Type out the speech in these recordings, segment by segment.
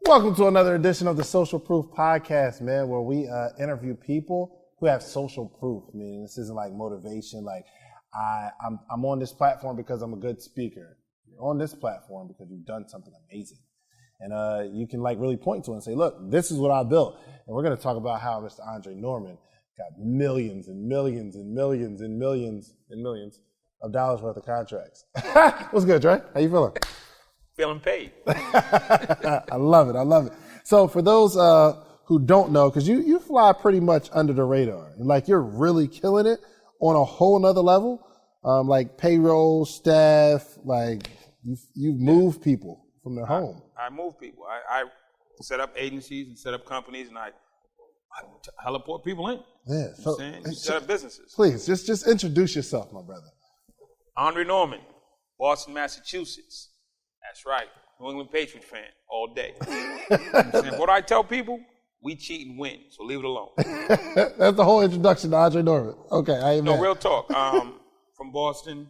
Welcome to another edition of the Social Proof Podcast, man, where we interview people who have social proof. Meaning this isn't like motivation, like I'm on this platform because I'm a good speaker. You're on this platform because you've done something amazing. And you can like really point to it and say, look, this is what I built. And we're going to talk about how Mr. Andre Norman got millions and millions and millions and millions and millions of dollars worth of contracts. What's good, Dre? How you feeling? Feeling paid. I love it. I love it. So for those who don't know, because you fly pretty much under the radar, and like you're really killing it on a whole nother level, like payroll, staff, like you move people from their home. I move people. I set up agencies and set up companies, and I heliport people in. Yeah. So you set up businesses. Please, just introduce yourself, my brother. Andre Norman, Boston, Massachusetts. That's right. New England Patriots fan all day. What do I tell people? We cheat and win, so leave it alone. That's the whole introduction to Andre Norman. Okay, I ain't mad. No, real talk. From Boston,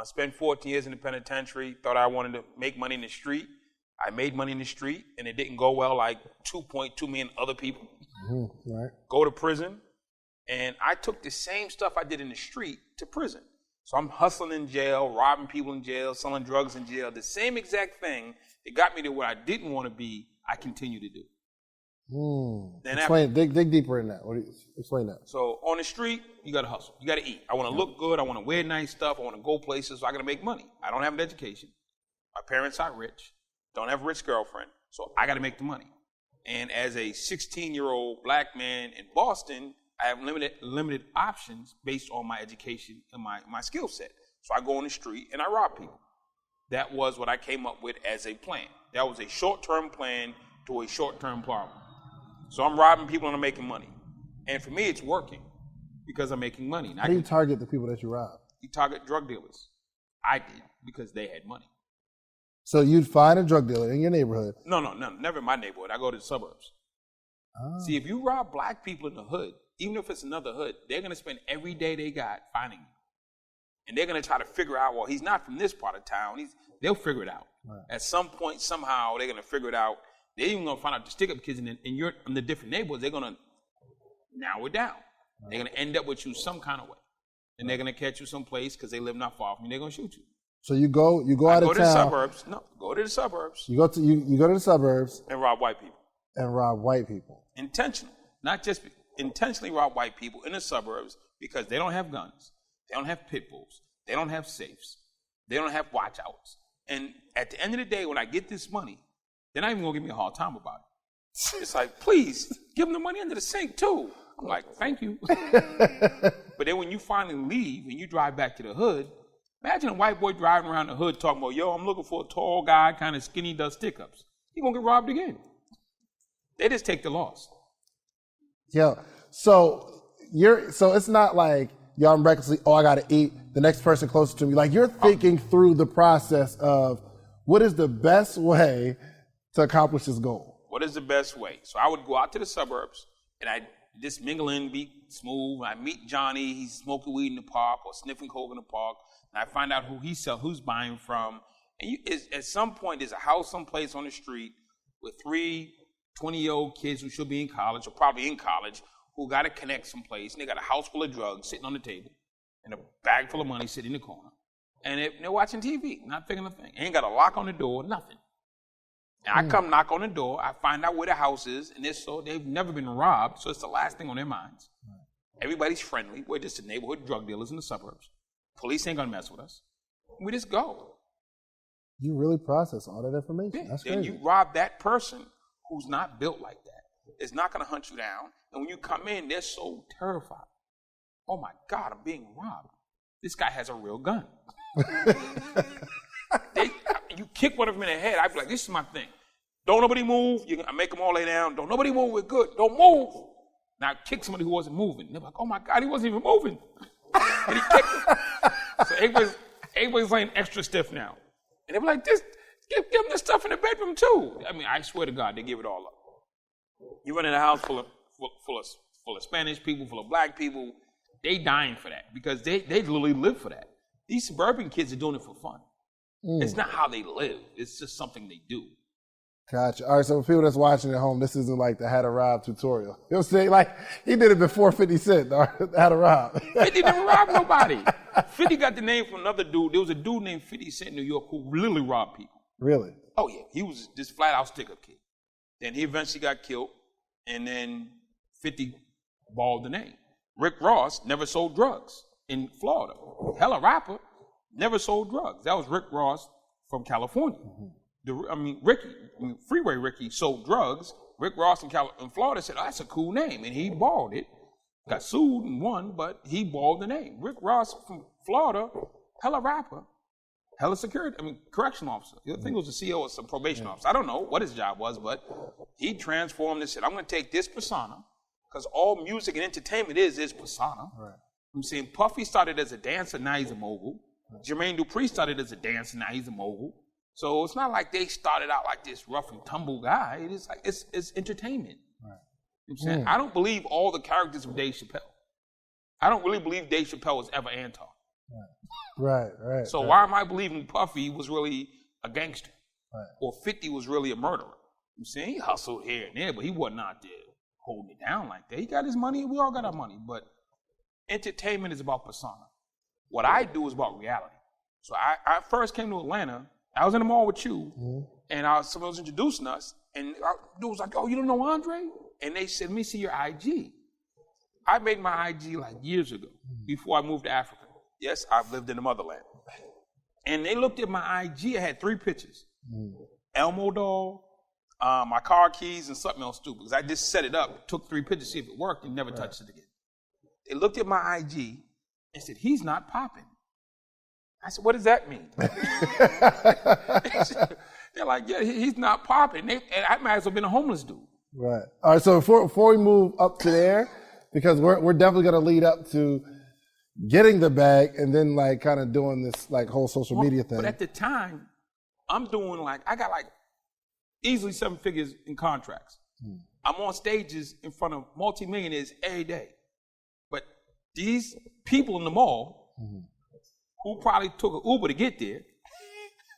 spent 14 years in the penitentiary, thought I wanted to make money in the street. I made money in the street, and it didn't go well like 2.2 million other people. Mm-hmm. Right. Go to prison, and I took the same stuff I did in the street to prison. So I'm hustling in jail, robbing people in jail, selling drugs in jail. The same exact thing that got me to where I didn't want to be, I continue to do. Explain, dig deeper in that. Explain that. So on the street, you got to hustle. You got to eat. I want to look good. I want to wear nice stuff. I want to go places. So I got to make money. I don't have an education. My parents are rich. Don't have a rich girlfriend. So I got to make the money. And as a 16-year-old black man in Boston, I have limited options based on my education and my skill set. So I go on the street and I rob people. That was what I came up with as a plan. That was a short-term plan to a short-term problem. So I'm robbing people and I'm making money. And for me, it's working because I'm making money. How do you target the people that you rob? You target drug dealers. I did because they had money. So you'd find a drug dealer in your neighborhood? No, never in my neighborhood. I go to the suburbs. Oh. See, if you rob black people in the hood, even if it's another hood, they're going to spend every day they got finding you. And they're going to try to figure out, well, he's not from this part of town. They'll figure it out. Right. At some point, somehow, they're going to figure it out. They're even going to find out the stick-up kids in the different neighborhoods. They're going to narrow it down. Right. They're going to end up with you some kind of way. And they're going to catch you someplace because they live not far from you. They're going to shoot you. So you go out of town. Go to the suburbs. No, go to the suburbs. You go to the suburbs. And rob white people. Intentional. Not just intentionally rob white people in the suburbs because they don't have guns, they don't have pit bulls, they don't have safes, they don't have watch outs. And at the end of the day, when I get this money, they're not even gonna give me a hard time about it. It's like, please, give them the money under the sink too. I'm like, thank you. But then when you finally leave and you drive back to the hood, imagine a white boy driving around the hood talking about, yo, I'm looking for a tall guy, kind of skinny, does stick-ups. He's gonna get robbed again. They just take the loss. Yeah. So it's not like, yo, I'm recklessly, I gotta eat, the next person closer to me. Like you're thinking through the process of what is the best way to accomplish this goal? What is the best way? So I would go out to the suburbs and I just mingle in, be smooth. I meet Johnny, he's smoking weed in the park or sniffing coke in the park. And I find out who's buying from. And at some point, there's a house someplace on the street with 3 20-year-old kids who should be in college or probably in college who got to connect someplace. And they got a house full of drugs sitting on the table and a bag full of money sitting in the corner. And they're watching TV, not thinking a thing. Ain't got a lock on the door, nothing. And I come knock on the door. I find out where the house is. And they've never been robbed, so it's the last thing on their minds. Everybody's friendly. We're just the neighborhood drug dealers in the suburbs. Police ain't going to mess with us. We just go. You really process all that information. Yeah. That's then crazy. You rob that person who's not built like that. It's not going to hunt you down. And when you come in, they're so terrified. Oh, my God, I'm being robbed. This guy has a real gun. You kick one of them in the head, I'd be like, this is my thing. Don't nobody move. I make them all lay down. Don't nobody move. We're good. Don't move. Now I kick somebody who wasn't moving. They're like, oh, my God, he wasn't even moving. And he kicked him. So everybody's laying extra stiff now. And they were like, give them this stuff in the bedroom, too. I mean, I swear to God, they give it all up. You run in a house full of Spanish people, full of black people. They dying for that because they literally live for that. These suburban kids are doing it for fun. It's not how they live. It's just something they do. Gotcha. All right, so for people that's watching at home, this isn't like the How to Rob tutorial. You know what I'm saying? Like, he did it before 50 Cent, How to Rob. 50 didn't rob nobody. 50 got the name from another dude. There was a dude named 50 Cent in New York who literally robbed people. Really? Oh, yeah. He was this flat-out stick-up kid. Then he eventually got killed, and then 50 balled the name. Rick Ross never sold drugs in Florida. Hella rapper, never sold drugs. That was Rick Ross from California. Freeway Ricky sold drugs. Rick Ross in Florida said, oh, that's a cool name, and he balled it. Got sued and won, but he balled the name. Rick Ross from Florida, hella rapper, hella correctional officer. I think it was the CEO or some probation officer. I don't know what his job was, but he transformed and said, I'm going to take this persona, because all music and entertainment is persona. Right. I'm saying Puffy started as a dancer, now he's a mogul. Right. Jermaine Dupri started as a dancer, now he's a mogul. So it's not like they started out like this rough and tumble guy. It is like it's entertainment. Right. You know what I'm saying? I don't believe all the characters of Dave Chappelle. I don't really believe Dave Chappelle was ever Anton. Right. So why am I believing Puffy was really a gangster? Right. Or 50 was really a murderer? I'm saying he hustled here and there, but he wasn't out there holding it down like that. He got his money, we all got our money, but entertainment is about persona. What I do is about reality. So I first came to Atlanta, I was in the mall with you, and someone was introducing us, and dude was like, oh, you don't know Andre? And they said, let me see your IG. I made my IG like years ago, before I moved to Africa. Yes, I've lived in the motherland. And they looked at my IG, I had 3 pictures. Elmo doll, my car keys, and something else stupid. Because I just set it up, took 3 pictures to see if it worked, and never touched it again. They looked at my IG and said, he's not popping. I said, what does that mean? They're like, yeah, he's not popping. And I might as well been a homeless dude. Right. All right, so before we move up to there, because we're definitely going to lead up to getting the bag and then like kind of doing this like whole social media thing. But at the time, I'm doing I got easily 7 figures in contracts. I'm on stages in front of multimillionaires every day. But these people in the mall who probably took an Uber to get there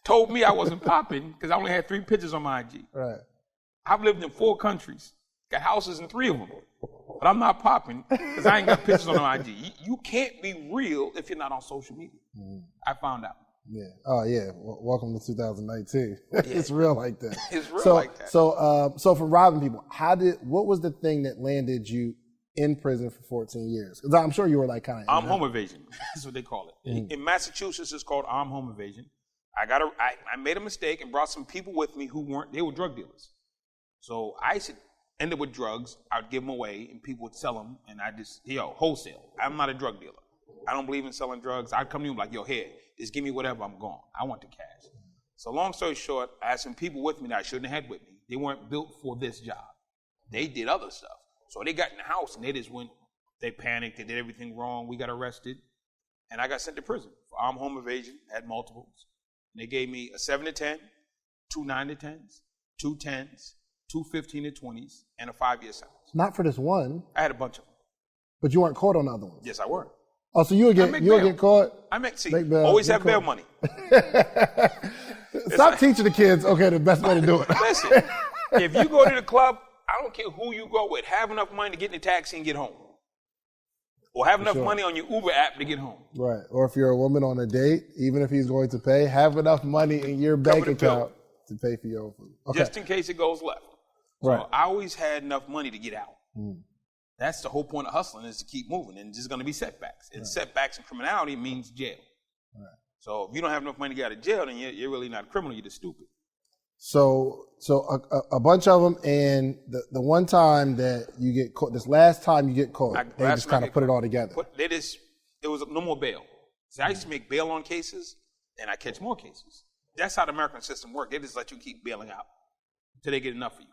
told me I wasn't popping because I only had 3 pictures on my IG. Right. I've lived in 4 countries, got houses in 3 of them, but I'm not popping because I ain't got pictures on my IG. You can't be real if you're not on social media. I found out. Yeah. Oh, yeah. Welcome to 2019. It's real like that. It's real like that. So for robbing people, what was the thing that landed you in prison for 14 years? Because I'm sure you were like kind of. Armed home evasion. That's what they call it. In Massachusetts, it's called armed home evasion. I made a mistake and brought some people with me they were drug dealers. So I should end up with drugs. I'd give them away and people would sell them. And wholesale. I'm not a drug dealer. I don't believe in selling drugs. I'd come to you like, yo, here, just give me whatever, I'm gone. I want the cash. So long story short, I had some people with me that I shouldn't have had with me. They weren't built for this job. They did other stuff. So they got in the house and they panicked, they did everything wrong. We got arrested and I got sent to prison for armed home evasion, had multiples. And they gave me a 7 to 10, 2 9 to 10s, 2 10s, 2 15 to 20s, and a 5-year sentence. Not for this one. I had a bunch of them. But you weren't caught on the other ones? Yes, I were. Oh, so you would get caught? Always have bail money. Stop teaching the kids, the best way to do it. Listen, if you go to the club, I don't care who you go with, have enough money to get in the taxi and get home. Or have enough money on your Uber app to get home. Right. Or if you're a woman on a date, even if he's going to pay, have enough money in your bank account to pay for your own food. Okay. Just in case it goes left. So I always had enough money to get out. That's the whole point of hustling, is to keep moving. And there's going to be setbacks. And setbacks in criminality means jail. Right. So if you don't have enough money to get out of jail, then you're really not a criminal, you're just stupid. So a bunch of them, and the one time that you get caught, this last time you get caught, they just kind of put it all together. It was no more bail. See, I used to make bail on cases, and I catch more cases. That's how the American system works. They just let you keep bailing out until they get enough of you.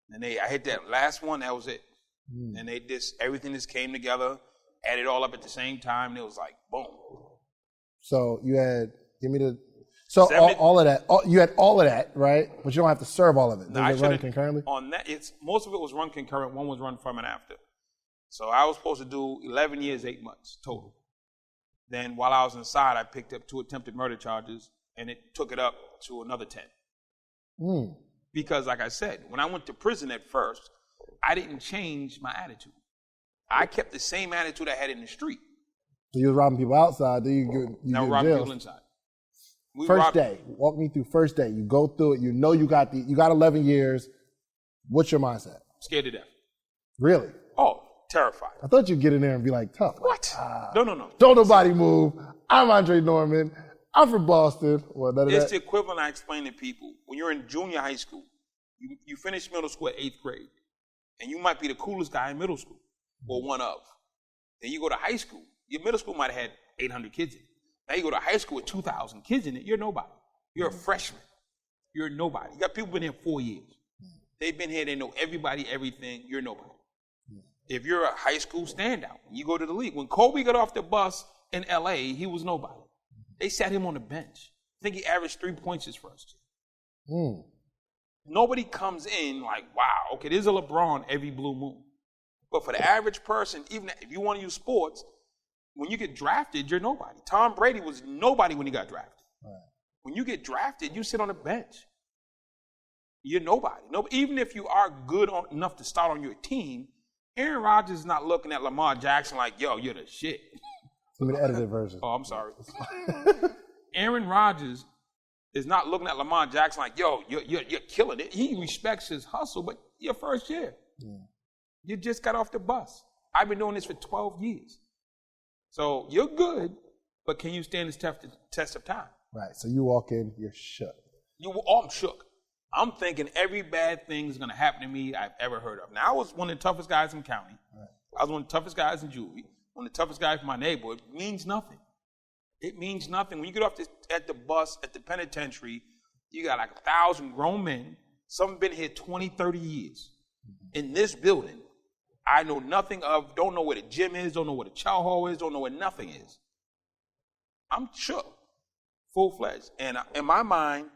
And I hit that last one, that was it. And everything just came together, added all up at the same time, and it was like, boom. So you had, all of that, you had all of that, right? But you don't have to serve all of it. Does it run concurrently? On that, most of it was run concurrent. One was run from and after. So I was supposed to do 11 years, 8 months total. Then while I was inside, I picked up 2 attempted murder charges, and it took it up to another 10. Because like I said, when I went to prison at first, I didn't change my attitude. I kept the same attitude I had in the street. So you was robbing people outside, then you Now get robbing jail. people inside. First day, walk me through first day. You go through it. You know you got 11 years. What's your mindset? Scared to death. Really? Oh, terrified. I thought you'd get in there and be like tough. What? No. Don't nobody move. I'm Andre Norman. I'm from Boston. Well, it's the equivalent I explain to people. When you're in junior high school, you finish middle school at 8th grade, and you might be the coolest guy in middle school, or one of. Then you go to high school. Your middle school might have had 800 kids in it. Now you go to high school with 2,000 kids in it. You're nobody. You're a freshman. You're nobody. You got people been here 4 years. They've been here. They know everybody, everything. You're nobody. If you're a high school standout, you go to the league. When Kobe got off the bus in L.A., he was nobody. They sat him on the bench. I think he averaged 3 points his first year. Nobody comes in like, wow, okay, there's a LeBron every blue moon. But for the average person, even if you want to use sports, when you get drafted, you're nobody. Tom Brady was nobody when he got drafted. Right. When you get drafted, you sit on the bench. You're nobody. Even if you are good enough to start on your team, Aaron Rodgers is not looking at Lamar Jackson like, yo, you're the shit. Give me the edited version. Oh, I'm sorry. Aaron Rodgers is not looking at Lamar Jackson like, yo, you're killing it. He respects his hustle, but your first year. Yeah. You just got off the bus. I've been doing this for 12 years. So you're good, but can you stand this test of time? Right. So you walk in, you're shook. I'm shook. I'm thinking every bad thing is going to happen to me I've ever heard of. Now, I was one of the toughest guys in county. Right. I was one of the toughest guys in juvie. One of the toughest guys in my neighborhood. It means nothing. It means nothing. When you get off at the bus, at the penitentiary, you got like 1,000 grown men. Some have been here 20, 30 years. In this building, I know nothing of, don't know where the gym is, don't know where the chow hall is, don't know where nothing is. I'm shook, full-fledged. And in my mind,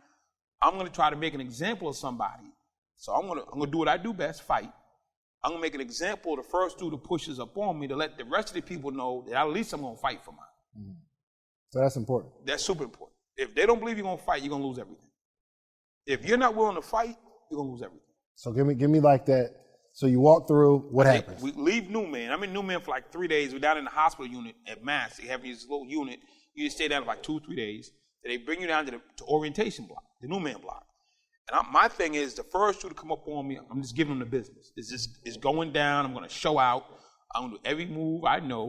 I'm going to try to make an example of somebody. So I'm going to do what I do best, fight. I'm going to make an example of the first dude who pushes up on me to let the rest of the people know that at least I'm going to fight for mine. So that's important. That's super important. If they don't believe you're going to fight, you're going to lose everything. If you're not willing to fight, you're going to lose everything. So give me like that. So you walk through, what happens? We leave Newman. I'm in Newman for like 3 days. We're down in the hospital unit at Mass. They have this little unit. You just stay down for like 2 or 3 days. Then they bring you down to orientation block, the Newman block. And my thing is, the first two to come up on me, I'm just giving them the business. It's going down. I'm going to show out. I'm going to do every move I know.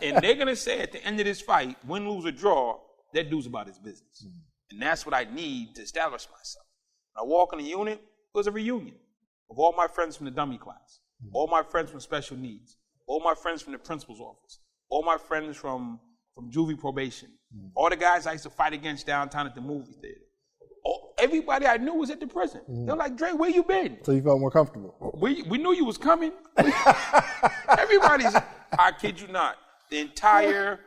And they're going to say at the end of this fight, win, lose, or draw, that dude's about his business. And that's what I need to establish myself. When I walk in the unit, it was a reunion of all my friends from the dummy class, all my friends from special needs, all my friends from the principal's office, all my friends from juvie probation, all the guys I used to fight against downtown at the movie theater. Everybody I knew was at the prison. They're like, Dre, where you been? So you felt more comfortable. We knew you was coming. Everybody's, I kid you not, the entire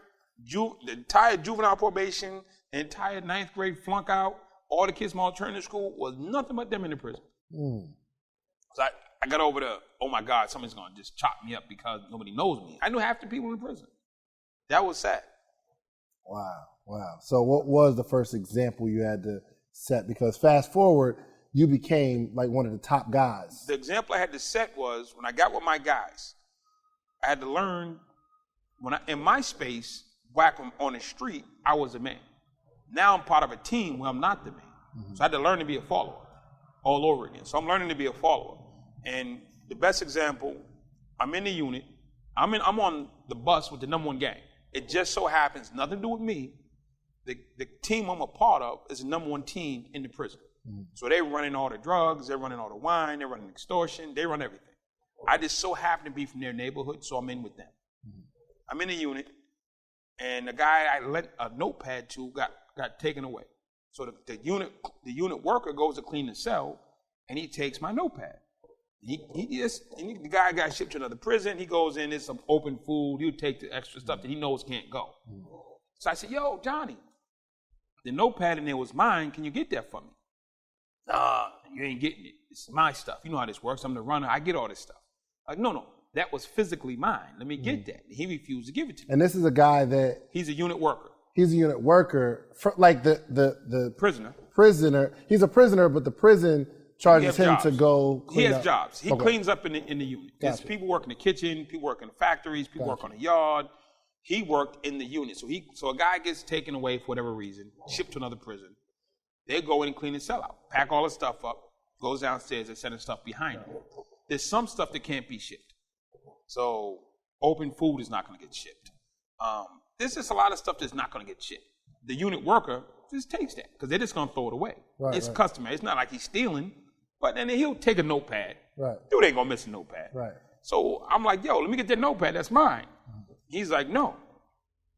juvenile probation, the entire 9th grade flunk out, all the kids from alternative school was nothing but them in the prison. So I got over the, oh my God, somebody's going to just chop me up because nobody knows me. I knew half the people in prison. That was sad. Wow. So what was the first example you had to set? Because fast forward, you became like one of the top guys. The example I had to set was when I got with my guys, I had to learn in my space, back on the street, I was a man. Now I'm part of a team where I'm not the man. So I had to learn to be a follower all over again. So I'm learning to be a follower. And the best example, I'm in the unit. I'm on the bus with the #1 gang. It just so happens, nothing to do with me, the team I'm a part of is the #1 team in the prison. So they're running all the drugs, they're running all the wine, they're running extortion, they run everything. I just so happen to be from their neighborhood, so I'm in with them. I'm in the unit, and the guy I lent a notepad to got taken away. So the unit worker goes to clean the cell, and he takes my notepad. The guy got shipped to another prison. He goes in, there's some open food. He'll take the extra stuff that he knows can't go. So I said, yo, Johnny, the notepad in there was mine. Can you get that for me? Nah, you ain't getting it. It's my stuff. You know how this works. I'm the runner. I get all this stuff. Like, no, that was physically mine. Let me get that. He refused to give it to me. And this is a guy that... He's a unit worker. He's a unit worker, like the prisoner. prisoner. He's a prisoner, but the prison charges him jobs. to go clean He has up. jobs. He cleans up in the unit. There's Gotcha. people work in the kitchen, people work in the factories, people work on the yard. He worked in the unit. So a guy gets taken away for whatever reason, shipped to another prison. They go in and clean his cell out, pack all his stuff up, goes downstairs and send his stuff behind him. There's some stuff that can't be shipped. So open food is not going to get shipped. There's just a lot of stuff that's not going to get shipped. The unit worker just takes that because they're just going to throw it away. It's customary. It's not like he's stealing, but then he'll take a notepad. Dude ain't going to miss a notepad. So I'm like, yo, let me get that notepad. That's mine. He's like, no.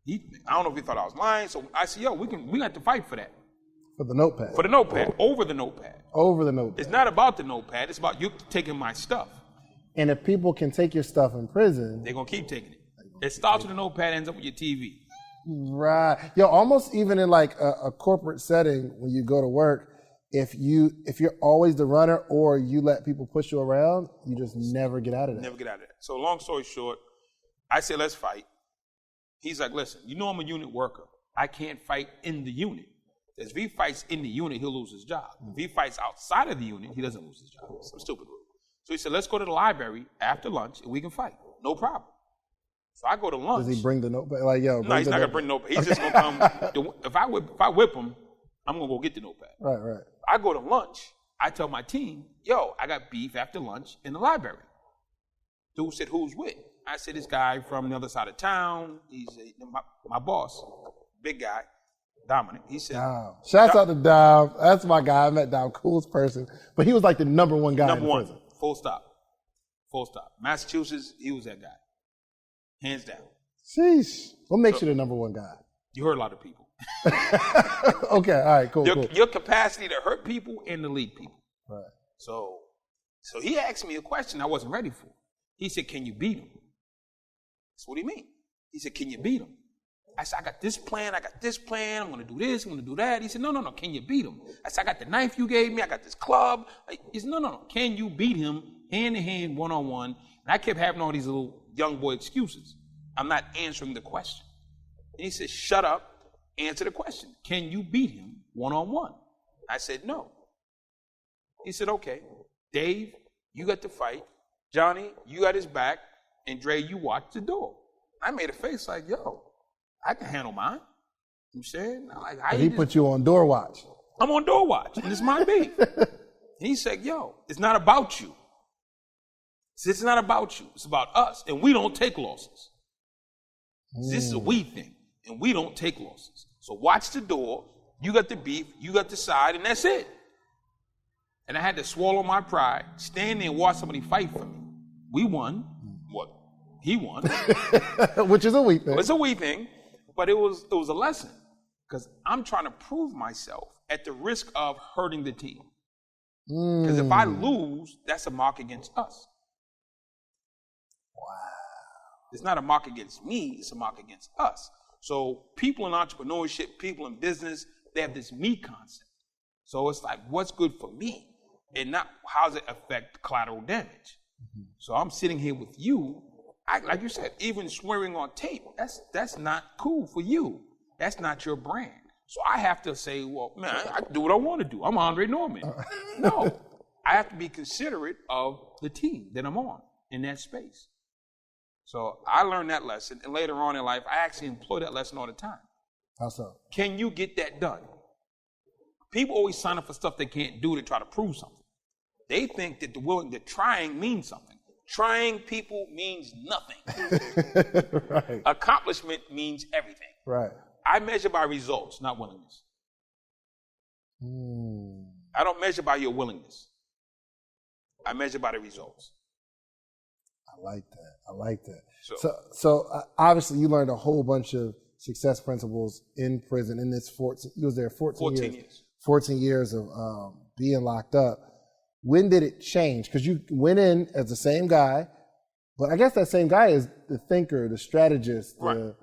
I don't know if he thought I was lying. So I said, yo, we got to fight for that. For the notepad. For the notepad. Over the notepad. Over the notepad. It's not about the notepad. It's about you taking my stuff. And if people can take your stuff in prison, they're going to keep taking it. It starts with the notepad, ends up with your TV. Right. Yo, almost even in like a corporate setting when you go to work, if you're always the runner or you let people push you around, you just never get out of that. Never get out of that. So long story short, I said, let's fight. He's like, listen, you know I'm a unit worker. I can't fight in the unit. If he fights in the unit, he'll lose his job. If he fights outside of the unit, he doesn't lose his job. Some stupid rule. So he said, let's go to the library after lunch and we can fight. No problem. So I go to lunch. Does he bring the notepad? Like, yo, no, he's not going to bring the notepad. He's just going to come. If I whip him, I'm going to go get the notepad. Right. I go to lunch. I tell my team, yo, I got beef after lunch in the library. Dude said, who's with? I said, this guy from the other side of town. He's my boss, big guy, Dominic. He said, Dom. Shouts out to Dom. That's my guy. I met Dom, coolest person. But he was like the number one guy in prison. Full stop. Massachusetts, he was that guy. Hands down. Sheesh. What makes you the number one guy? You hurt a lot of people. Okay, all right, cool. Your capacity to hurt people and to lead people. Right. So he asked me a question I wasn't ready for. He said, can you beat him? I said, what do you mean? He said, can you beat him? I said, I got this plan. I'm going to do this. I'm going to do that. He said, no. Can you beat him? I said, I got the knife you gave me. I got this club. He said, no. Can you beat him hand-to-hand, one-on-one? And I kept having all these little young boy excuses. I'm not answering the question. And he said, shut up. Answer the question. Can you beat him one-on-one? I said, no. He said, okay. Dave, you got to fight. Johnny, you got his back. And Dre, you watch the door. I made a face like, yo, I can handle mine. You know what I'm saying? He put you on door watch. I'm on door watch, and it's my beef. And he said, yo, it's not about you. It's not about you. It's about us, and we don't take losses. This is a we thing, and we don't take losses. So watch the door. You got the beef. You got the side, and that's it. And I had to swallow my pride, stand there and watch somebody fight for me. We won. What? He won. Which is a we thing. It's a we thing, but it was a lesson because I'm trying to prove myself at the risk of hurting the team. Because if I lose, that's a mark against us. Wow. It's not a mark against me, it's a mark against us. So people in entrepreneurship, people in business, they have this me concept. So it's like, what's good for me? And not how does it affect collateral damage? So I'm sitting here with you. Like you said, even swearing on tape, that's not cool for you. That's not your brand. So I have to say, well, man, I can do what I want to do. I'm Andre Norman. No, I have to be considerate of the team that I'm on in that space. So I learned that lesson, and later on in life, I actually employ that lesson all the time. How so? Can you get that done? People always sign up for stuff they can't do to try to prove something. They think that that trying means something. Trying people means nothing. Right. Accomplishment means everything. Right. I measure by results, not willingness. I don't measure by your willingness. I measure by the results. I like that. So obviously you learned a whole bunch of success principles in prison in this you was there 14 years. 14 years of being locked up. When did it change? Because you went in as the same guy, but I guess that same guy is the thinker, the strategist. Right.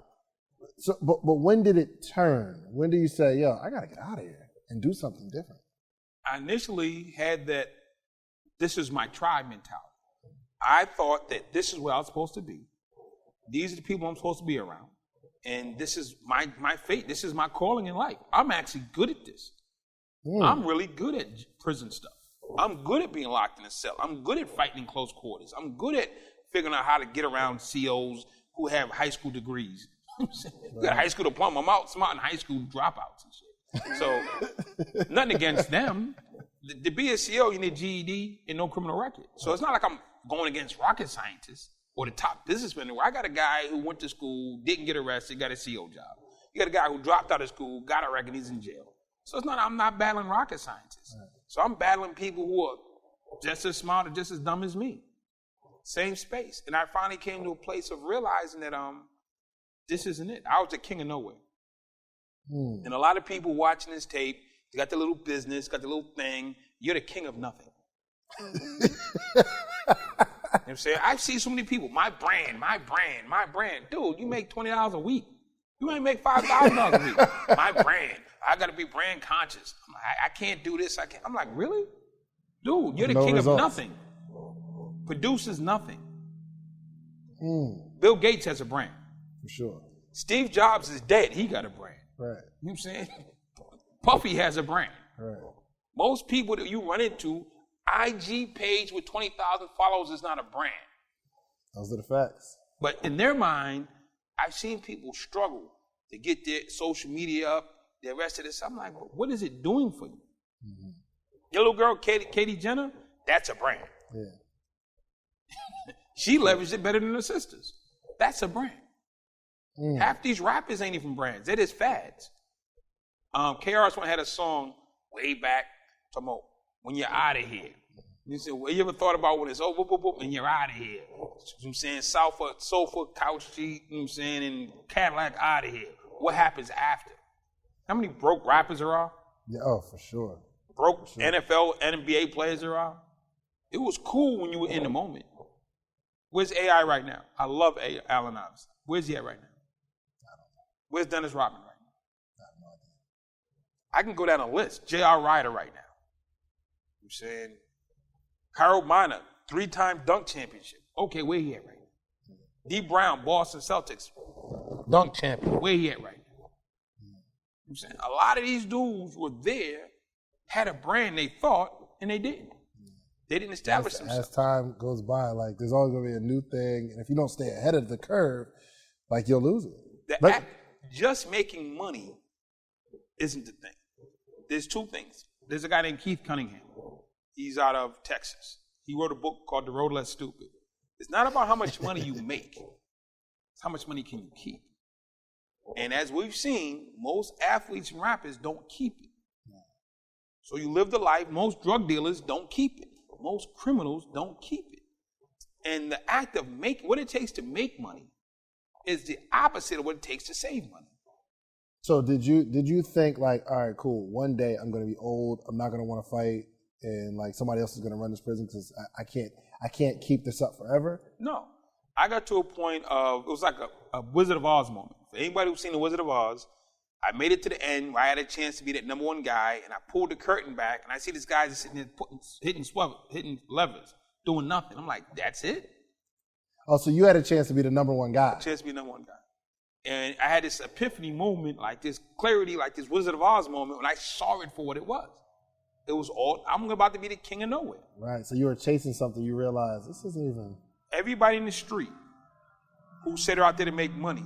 But when did it turn? When do you say, yo, I got to get out of here and do something different? I initially had that this is my tribe mentality. I thought that this is where I was supposed to be. These are the people I'm supposed to be around. And this is my fate. This is my calling in life. I'm actually good at this. I'm really good at prison stuff. I'm good at being locked in a cell. I'm good at fighting in close quarters. I'm good at figuring out how to get around COs who have high school degrees. You got a high school diploma. I'm outsmarting high school dropouts and shit. So nothing against them. To be a CO, you need GED and no criminal record. So it's not like I'm going against rocket scientists or the top businessmen. I got a guy who went to school, didn't get arrested, got a CO job. You got a guy who dropped out of school, got a record, he's in jail. So it's not, I'm not battling rocket scientists. Right. So I'm battling people who are just as smart or just as dumb as me. Same space. And I finally came to a place of realizing that this isn't it. I was the king of nowhere. And a lot of people watching this tape, you got the little business, got the little thing. You're the king of nothing. You know what I'm saying? I see so many people, my brand. Dude, you make $20 a week. You ain't make $5,000 a week. My brand. I got to be brand conscious. I can't do this. I'm like, really? Dude, you're the king of nothing. Produces nothing. Bill Gates has a brand. For sure. Steve Jobs is dead. He got a brand. Right. You know what I'm saying? Puffy has a brand. Right. Most people that you run into, IG page with 20,000 followers is not a brand. Those are the facts. But in their mind, I've seen people struggle to get their social media up, the rest of this. I'm like, what is it doing for you? Mm-hmm. Your little girl, Katie Jenner, that's a brand. Yeah. She leveraged it better than her sisters. That's a brand. Half these rappers ain't even brands. They're just fads. KRS-One had a song way back talking about when you're out of here. You said, well, you ever thought about when it's over, and you're out of here? You know what I'm saying? Sofa, couch seat, you know what I'm saying, and Cadillac out of here. What happens after? How many broke rappers there are? Yeah, oh, for sure. Broke NFL, NBA players there are? It was cool when you were in the moment. Where's AI right now? I love Allen Iverson. Where's he at right now? Where's Dennis Rodman right now? I have no idea. I can go down a list. J.R. Ryder right now. I'm saying Harold Miner, 3-time dunk championship. Okay, where he at right now? D. Brown, Boston Celtics, dunk champion. Where he at right now? I'm saying a lot of these dudes were there, had a brand they thought, and they didn't. They didn't establish themselves. As time goes by, like there's always going to be a new thing, and if you don't stay ahead of the curve, like you'll lose it. Just making money isn't the thing. There's two things. There's a guy named Keith Cunningham. He's out of Texas. He wrote a book called The Road Less Stupid. It's not about how much money you make. It's how much money can you keep. And as we've seen, most athletes and rappers don't keep it. So you live the life. Most drug dealers don't keep it. Most criminals don't keep it. And the act of what it takes to make money is the opposite of what it takes to save money. So did you think like, all right, cool, one day I'm going to be old, I'm not going to want to fight, and like somebody else is going to run this prison because I can't keep this up forever? No. I got to a point of, it was like a Wizard of Oz moment. For anybody who's seen the Wizard of Oz, I made it to the end where I had a chance to be that number one guy, and I pulled the curtain back, and I see this guy just sitting there hitting levers, doing nothing. I'm like, that's it? Oh, so you had a chance to be the number one guy. A chance to be the number one guy. And I had this epiphany moment, like this clarity, like this Wizard of Oz moment, when I saw it for what it was. It was all, I'm about to be the king of nowhere. Right, so you were chasing something, you realized this isn't even... Everybody in the street who said they're out there to make money,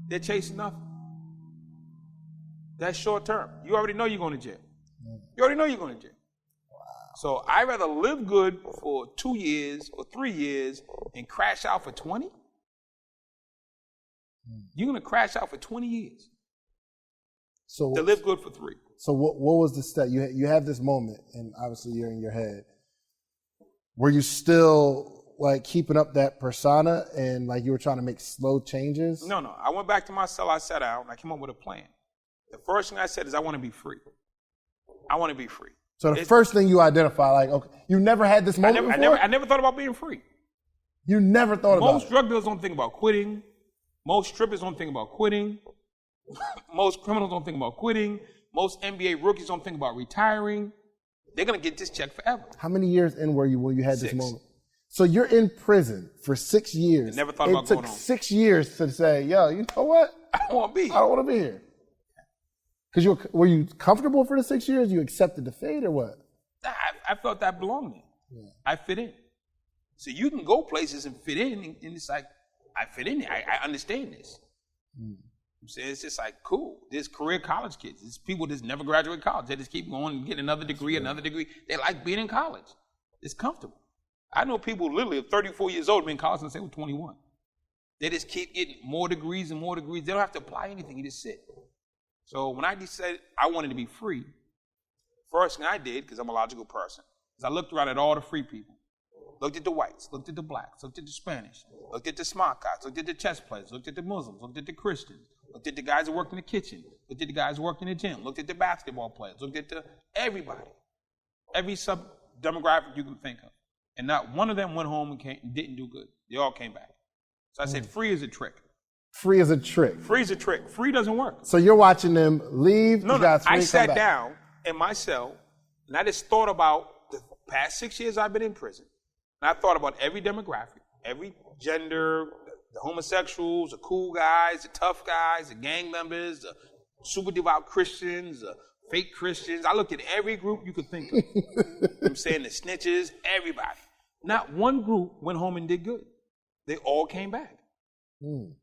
they're chasing nothing. That's short term. You already know you're going to jail. You already know you're going to jail. So I'd rather live good for 2 years or 3 years and crash out for 20. You're going to crash out for 20 years to live good for 3. So what was the step? You have this moment, and obviously you're in your head. Were you still like keeping up that persona and like you were trying to make slow changes? No. I went back to my cell. I sat down and I came up with a plan. The first thing I said is I want to be free. I want to be free. So the first thing you identify, like, okay, you never had this moment before? I never thought about being free. You never thought about it? Most drug dealers don't think about quitting. Most strippers don't think about quitting. Most criminals don't think about quitting. Most NBA rookies don't think about retiring. They're going to get this check forever. How many years in were you when you had 6. this moment? So you're in prison for 6 years. I never thought about going home. It took 6 years to say, yo, you know what? I don't want to be here. I don't want to be here. Because were you comfortable for the 6 years? You accepted the fate or what? I felt I belonged there. Yeah. I fit in. So you can go places and fit in, and it's like, I fit in there. I understand this. I'm saying it's just like, cool. There's career college kids. There's people that never graduate college. They just keep going and getting another degree. They like being in college. It's comfortable. I know people literally 34 years old been in college since they were 21. They just keep getting more degrees and more degrees. They don't have to apply anything. You just sit. So when I decided I wanted to be free, first thing I did, because I'm a logical person, is I looked around at all the free people. Looked at the whites, looked at the blacks, looked at the Spanish, looked at the smart guys, looked at the chess players, looked at the Muslims, looked at the Christians, looked at the guys who worked in the kitchen, looked at the guys who worked in the gym, looked at the basketball players, looked at everybody. Every sub-demographic you can think of. And not one of them went home and didn't do good. They all came back. So I said, free is a trick. Free is a trick. Free is a trick. Free doesn't work. So you're watching them leave. No, I sat down in my cell, and I just thought about the past 6 years I've been in prison. And I thought about every demographic, every gender, the homosexuals, the cool guys, the tough guys, the gang members, the super devout Christians, the fake Christians. I looked at every group you could think of. I'm saying the snitches, everybody. Not one group went home and did good. They all came back. And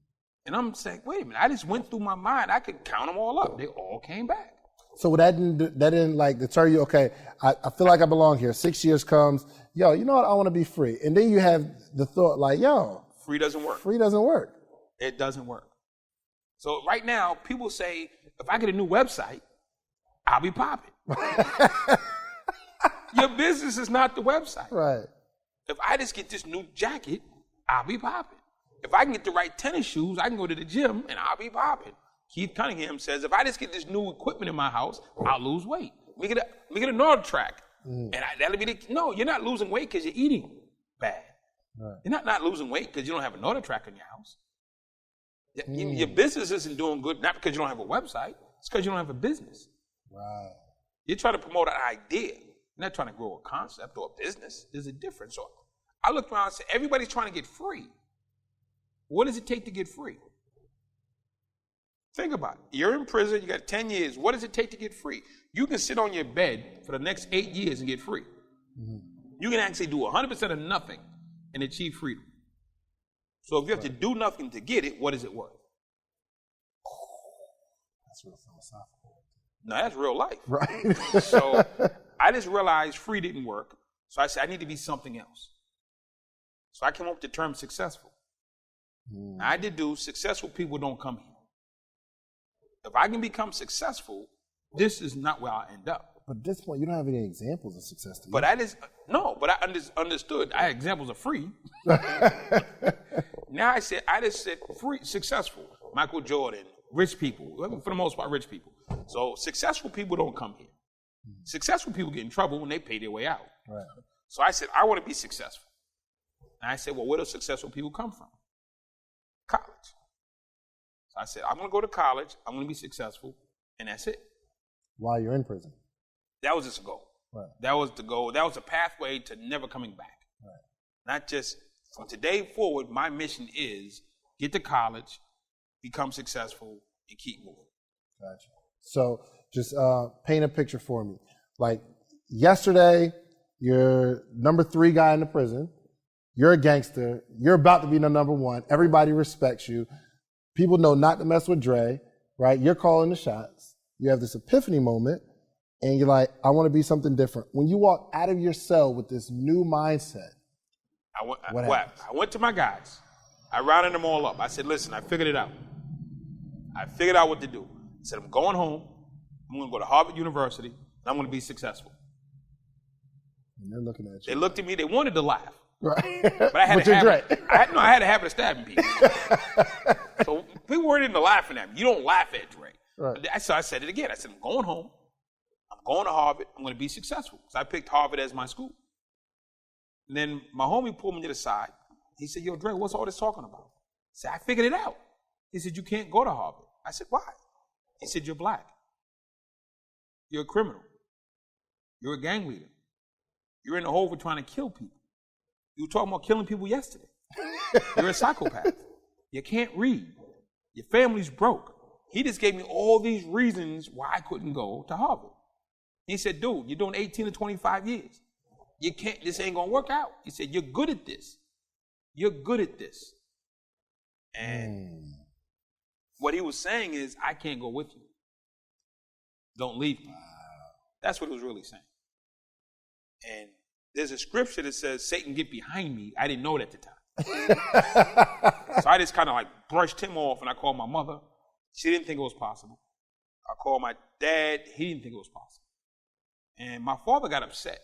I'm saying, wait a minute, I just went through my mind. I could count them all up. They all came back. So that didn't like deter you, okay, I feel like I belong here. 6 years comes, yo, you know what, I want to be free. And then you have the thought like, yo. Free doesn't work. Free doesn't work. It doesn't work. So right now, people say, if I get a new website, I'll be popping. Your business is not the website. Right. If I just get this new jacket, I'll be popping. If I can get the right tennis shoes, I can go to the gym and I'll be popping. Keith Cunningham says, if I just get this new equipment in my house, I'll lose weight. We get a Nord track. And that'll be no, you're not losing weight because you're eating bad. Right. You're not losing weight because you don't have a Nord track in your house. Your business isn't doing good, not because you don't have a website. It's because you don't have a business. Right. You're trying to promote an idea. You're not trying to grow a concept or a business. There's a difference. So I looked around and said, everybody's trying to get free. What does it take to get free? Think about it. You're in prison. You got 10 years. What does it take to get free? You can sit on your bed for the next 8 years and get free. You can actually do 100% of nothing and achieve freedom. So if you have to do nothing to get it, what is it worth? That's real philosophical. No, that's real life. Right. So I just realized free didn't work. So I said, I need to be something else. So I came up with the term successful. I did do successful people don't come here. If I can become successful, this is not where I'll end up. But at this point, you don't have any examples of success. But I understood. I had examples of free. Now I just said free, successful. Michael Jordan, rich people, for the most part, rich people. So successful people don't come here. Successful people get in trouble when they pay their way out. Right. So I said, I want to be successful. And I said, well, where do successful people come from? College. So I said, I'm going to go to college. I'm going to be successful. And that's it. While you're in prison. That was just a goal. Right. That was the goal. That was a pathway to never coming back. Right. Not just from today forward, my mission is get to college, become successful, and keep moving. Gotcha. So just paint a picture for me. Like yesterday, you're number 3 guy in the prison. You're a gangster. You're about to be the number 1. Everybody respects you. People know not to mess with Dre, right? You're calling the shots. You have this epiphany moment, and you're like, I want to be something different. When you walk out of your cell with this new mindset, I went to my guys. I rounded them all up. I said, listen, I figured it out. I figured out what to do. I said, I'm going home. I'm going to go to Harvard University, and I'm going to be successful. And they're looking at you. They looked at me. They wanted to laugh. Right. But I had I had a habit of stabbing people. So people weren't into laughing at me. You don't laugh at Dre. Right. So I said it again. I said, I'm going home. I'm going to Harvard. I'm going to be successful. So I picked Harvard as my school. And then my homie pulled me to the side. He said, yo, Dre, what's all this talking about? I said, I figured it out. He said, you can't go to Harvard. I said, why? He said, you're black. You're a criminal. You're a gang leader. You're in the hole for trying to kill people. You were talking about killing people yesterday. You're a psychopath. You can't read. Your family's broke. He just gave me all these reasons why I couldn't go to Harvard. He said, dude, you're doing 18 to 25 years. You can't, this ain't gonna work out. He said, you're good at this. You're good at this. And what he was saying is, I can't go with you. Don't leave me. That's what he was really saying. And there's a scripture that says, Satan, get behind me. I didn't know it at the time. So I just kind of like brushed him off, and I called my mother. She didn't think it was possible. I called my dad. He didn't think it was possible. And my father got upset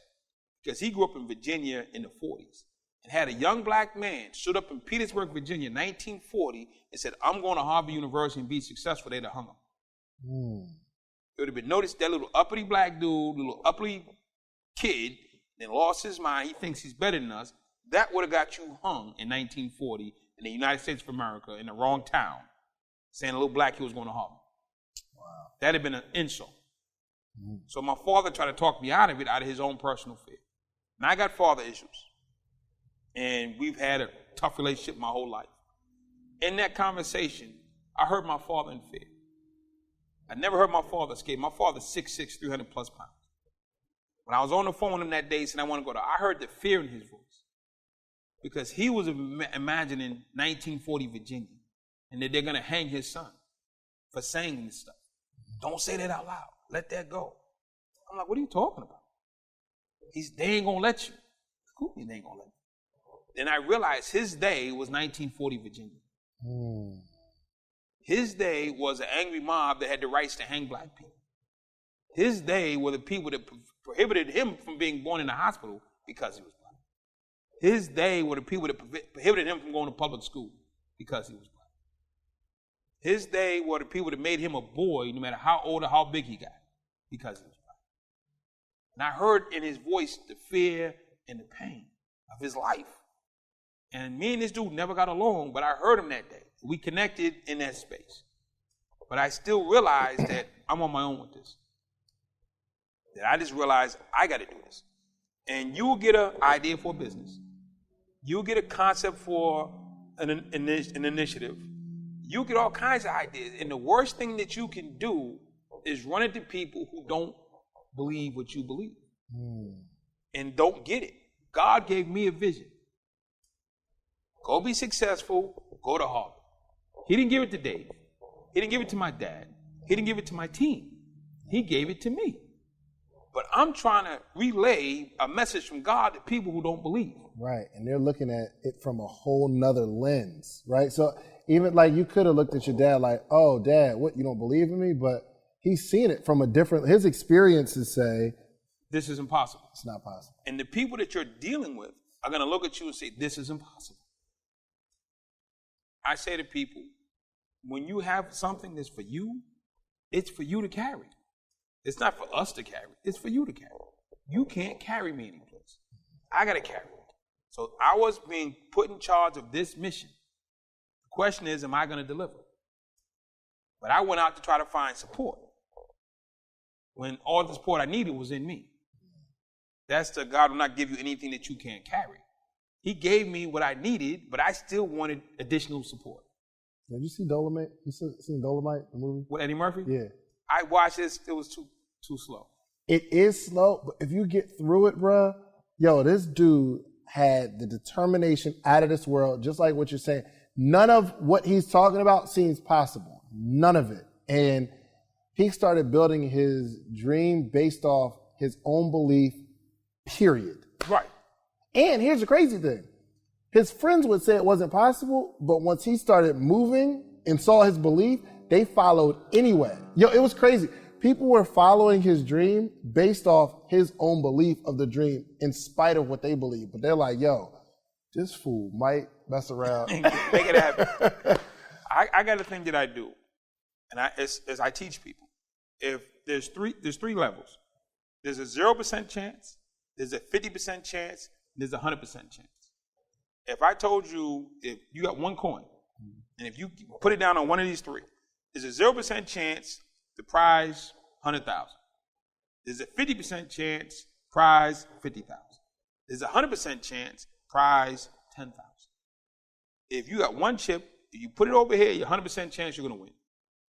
because he grew up in Virginia in the 40s and had a young black man stood up in Petersburg, Virginia, 1940, and said, I'm going to Harvard University and be successful. They'd have hung him. It would have been noticed that little uppity black dude, little uppity kid, then lost his mind. He thinks he's better than us. That would have got you hung in 1940 in the United States of America in the wrong town, saying a little black kid was going to Harvard. Wow. That'd have been an insult. So my father tried to talk me out of it, out of his own personal fear. And I got father issues. And we've had a tough relationship my whole life. In that conversation, I heard my father in fear. I never heard my father scared. My father's 6'6", 300 plus pounds. When I was on the phone with him that day saying I want to go I heard the fear in his voice. Because he was imagining 1940 Virginia and that they're going to hang his son for saying this stuff. Don't say that out loud. Let that go. I'm like, what are you talking about? They ain't going to let you. Who they ain't going to let you? Then I realized his day was 1940 Virginia. His day was an angry mob that had the rights to hang black people. His day were the people that prohibited him from being born in the hospital because he was black. His day were the people that prohibited him from going to public school because he was black. His day were the people that made him a boy no matter how old or how big he got because he was black. And I heard in his voice the fear and the pain of his life. And me and this dude never got along, but I heard him that day. We connected in that space. But I still realized that I'm on my own with this. That I just realized I got to do this. And you'll get an idea for a business. You'll get a concept for an initiative. You'll get all kinds of ideas. And the worst thing that you can do is run into people who don't believe what you believe. And don't get it. God gave me a vision. Go be successful, go to Harvard. He didn't give it to Dave. He didn't give it to my dad. He didn't give it to my team. He gave it to me. But I'm trying to relay a message from God to people who don't believe. Right, and they're looking at it from a whole nother lens, right? So even like you could have looked at your dad like, oh, Dad, what, you don't believe in me? But he's seen it from a different, his experiences say, this is impossible. It's not possible. And the people that you're dealing with are going to look at you and say, this is impossible. I say to people, when you have something that's for you, it's for you to carry. It's not for us to carry. It's for you to carry. You can't carry me anyplace. I got to carry it. So I was being put in charge of this mission. The question is, am I going to deliver? But I went out to try to find support when all the support I needed was in me. That's the God will not give you anything that you can't carry. He gave me what I needed, but I still wanted additional support. Did you see Dolomite? You seen Dolomite, the movie? With Eddie Murphy? Yeah. I watched this. It was too slow. It is slow, but if you get through it, bruh, yo, this dude had the determination out of this world, just like what you're saying. None of what he's talking about seems possible. None of it. And he started building his dream based off his own belief, period. Right. And here's the crazy thing. His friends would say it wasn't possible, but once he started moving and saw his belief, they followed anyway. Yo, it was crazy. People were following his dream based off his own belief of the dream in spite of what they believe. But they're like, yo, this fool might mess around. Make it happen. I got a thing that I do, and as I teach people. If there's three levels. There's a 0% chance, there's a 50% chance, there's a 100% chance. If I told you, if you got one coin, and if you put it down on one of these three, there's a 0% chance the prize $100,000. There's a 50% chance prize $50,000. There's a 100% chance prize $10,000. If you got one chip, if you put it over here, your 100% chance you're going to win.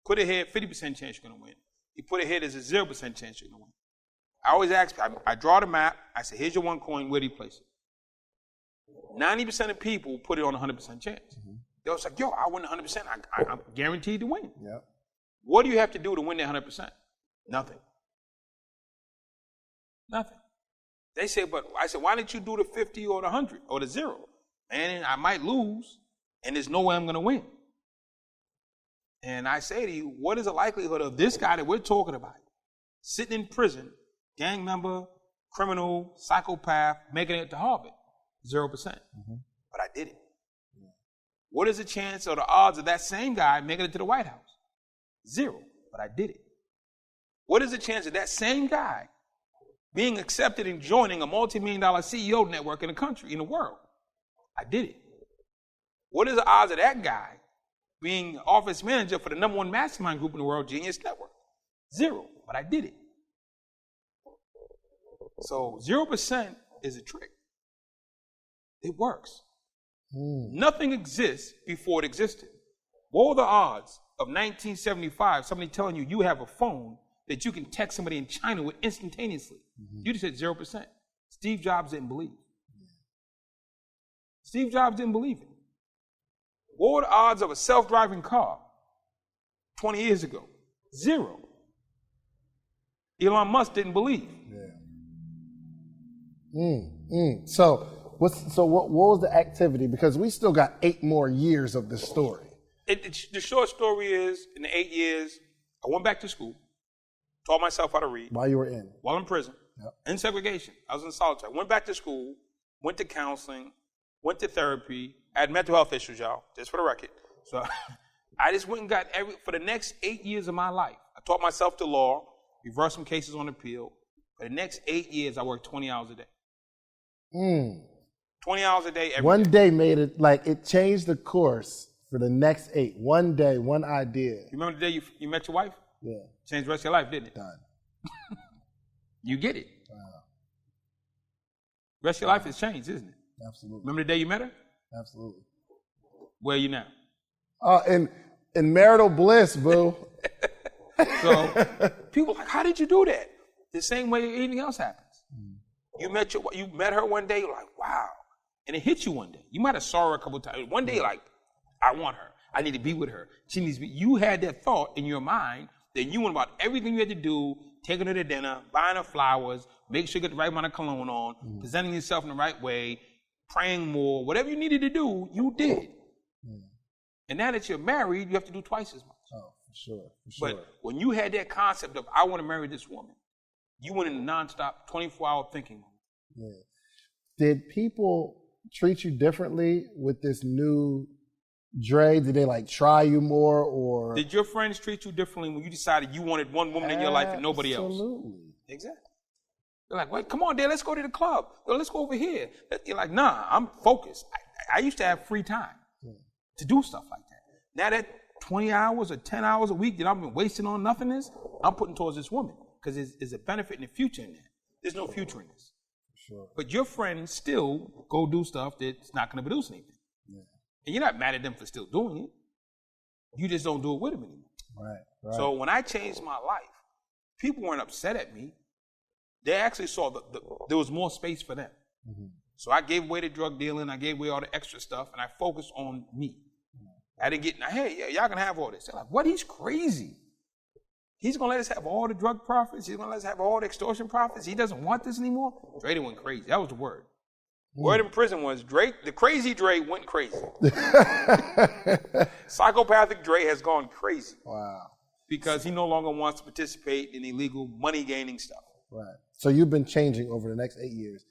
Put it here, 50% chance you're going to win. You put it here, there's a 0% chance you're going to win. I always ask, I draw the map. I say, here's your one coin. Where do you place it? 90% of people put it on 100% chance. Mm-hmm. They're like, yo, I win 100%. I'm guaranteed to win. Yep. What do you have to do to win that 100%? Nothing. Nothing. They say, but I said, why didn't you do the 50 or the 100 or the 0? And I might lose, and there's no way I'm going to win. And I say to you, what is the likelihood of this guy that we're talking about sitting in prison, gang member, criminal, psychopath, making it to Harvard? 0%. Mm-hmm. But I did it. Yeah. What is the chance or the odds of that same guy making it to the White House? 0. But I did it. What is the chance of that same guy being accepted and joining a multi-million-dollar CEO network in the country, in the world? I did it. What is the odds of that guy being office manager for the #1 mastermind group in the world, Genius Network? 0. But I did it. So 0% is a trick. It works. Nothing exists before it existed. What were the odds of 1975, somebody telling you have a phone that you can text somebody in China with instantaneously? Mm-hmm. You just said 0%. Steve Jobs didn't believe it. Steve Jobs didn't believe it. What were the odds of a self-driving car 20 years ago? 0. Elon Musk didn't believe. Yeah. So what was the activity? Because we still got 8 more years of this story. The short story is, in the 8 years, I went back to school, taught myself how to read. While you were in? While in prison. Yep. In segregation. I was in solitary. Went back to school, went to counseling, went to therapy. I had mental health issues, y'all, just for the record. So I just went and got for the next 8 years of my life. I taught myself the law, reversed some cases on appeal. For the next 8 years, I worked 20 hours a day. 20 hours a day every One day. day made it, like, it changed the course for the next 8. One day, one idea. You remember the day you met your wife? Yeah. Changed the rest of your life, didn't it? Done. You get it. Wow. The rest of your life has changed, isn't it? Absolutely. Remember the day you met her? Absolutely. Where are you now? In marital bliss, boo. So people are like, how did you do that? The same way anything else happens. You met her one day, you're like, wow. And it hit you one day. You might have saw her a couple of times. One day, like, I want her. I need to be with her. She needs to be. You had that thought in your mind that you went about everything you had to do, taking her to dinner, buying her flowers, make sure you get the right amount of cologne on, presenting yourself in the right way, praying more, whatever you needed to do, you did. And now that you're married, you have to do twice as much. Oh, for sure. But when you had that concept of, I want to marry this woman, you went in nonstop 24-hour thinking mode. Yeah. Did people treat you differently with this new Dre? Did they like try you more, or did your friends treat you differently when you decided you wanted one woman in your life and nobody else? Absolutely. Exactly. They're like, wait, come on, Dad, let's go to the club. Or let's go over here. You're like, nah, I'm focused. I used to have free time to do stuff like that. Now that 20 hours or 10 hours a week that I've been wasting on nothingness, I'm putting towards this woman because there's a benefit in the future in that. There's no future in this. Sure. But your friends still go do stuff that's not going to produce anything. Yeah. And you're not mad at them for still doing it. You just don't do it with them anymore. Right. So when I changed my life, people weren't upset at me. They actually saw there was more space for them. Mm-hmm. So I gave away the drug dealing. I gave away all the extra stuff, and I focused on me. I didn't get, hey, y'all can have all this. They're like, what? He's crazy. He's going to let us have all the drug profits. He's going to let us have all the extortion profits. He doesn't want this anymore. Dre went crazy. That was the word. Word in prison was the crazy Dre went crazy. Psychopathic Dre has gone crazy. Wow. Because he no longer wants to participate in illegal money gaining stuff. Right. So you've been changing over the next 8 years.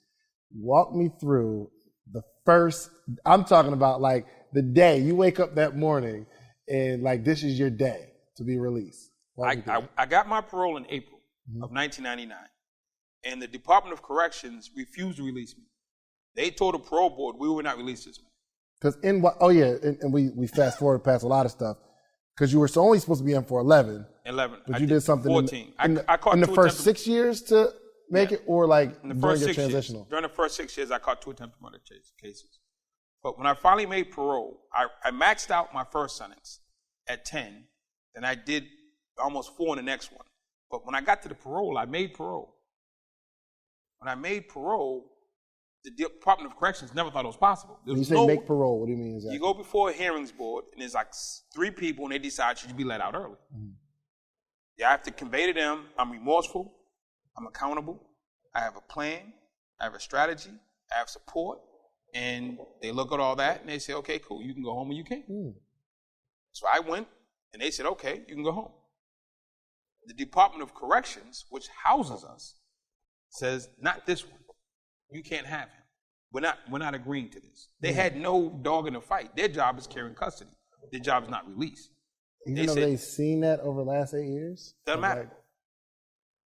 Walk me through the first, I'm talking about like the day you wake up that morning and like this is your day to be released. I got my parole in April of 1999, and the Department of Corrections refused to release me. They told the parole board we would not release this man. Because we fast forward past a lot of stuff because you were only supposed to be in for 11. 11. But you did something 14. in the first 6 years to make it, or like in the during first your 6 transitional? Years. During the first 6 years, I caught 2 attempted murder cases. But when I finally made parole, I maxed out my first sentence at 10, Then I did almost 4 in the next one. But when I got to the parole, I made parole. When I made parole, the Department of Corrections never thought it was possible. When you say make parole, what do you mean exactly? You go before a hearings board, and there's like 3 people, and they decide you should be let out early. Yeah, I have to convey to them, I'm remorseful, I'm accountable, I have a plan, I have a strategy, I have support, and they look at all that, and they say, okay, cool, you can go home when you can. So I went, and they said, okay, you can go home. The Department of Corrections, which houses us, says, not this one. You can't have him. We're not agreeing to this. They had no dog in the fight. Their job is carrying custody. Their job is not release. Even though they've seen that over the last 8 years? Doesn't matter.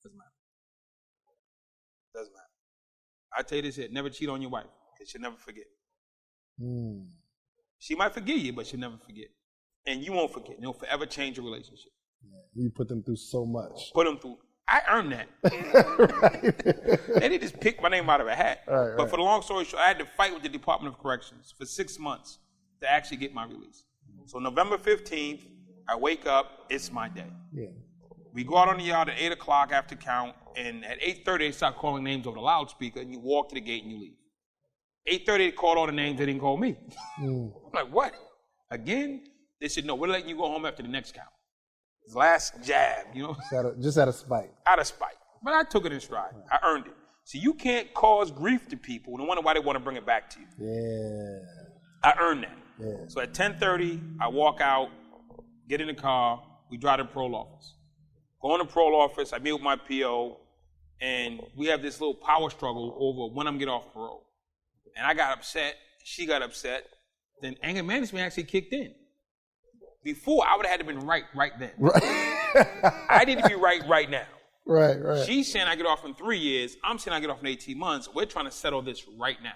Doesn't matter. Doesn't matter. I tell you this here, never cheat on your wife, because she'll never forget. She might forgive you, but she'll never forget. And you won't forget. You'll forever change your relationship. You put them through so much. Put them through. I earned that. They didn't just pick my name out of a hat. But for the long story short, I had to fight with the Department of Corrections for 6 months to actually get my release. So November 15th, I wake up, it's my day. We go out on the yard at 8 o'clock after count, and at 8:30 they start calling names over the loudspeaker, and you walk to the gate and you leave. 8:30 they called all the names, they didn't call me. I'm like, what? Again? They said, no, we're letting you go home after the next count. Last jab, you know? Just out of spite. Out of spite. But I took it in stride. I earned it. So you can't cause grief to people and wonder why they want to bring it back to you. I earned that. So at 10:30, I walk out, get in the car, we drive to the parole office. Go in the parole office, I meet with my PO, and we have this little power struggle over when I'm getting off parole. And I got upset, she got upset, then anger management actually kicked in. Before, I would have had to been right then. I need to be right now. Right. She's saying I get off in 3 years. I'm saying I get off in 18 months. We're trying to settle this right now.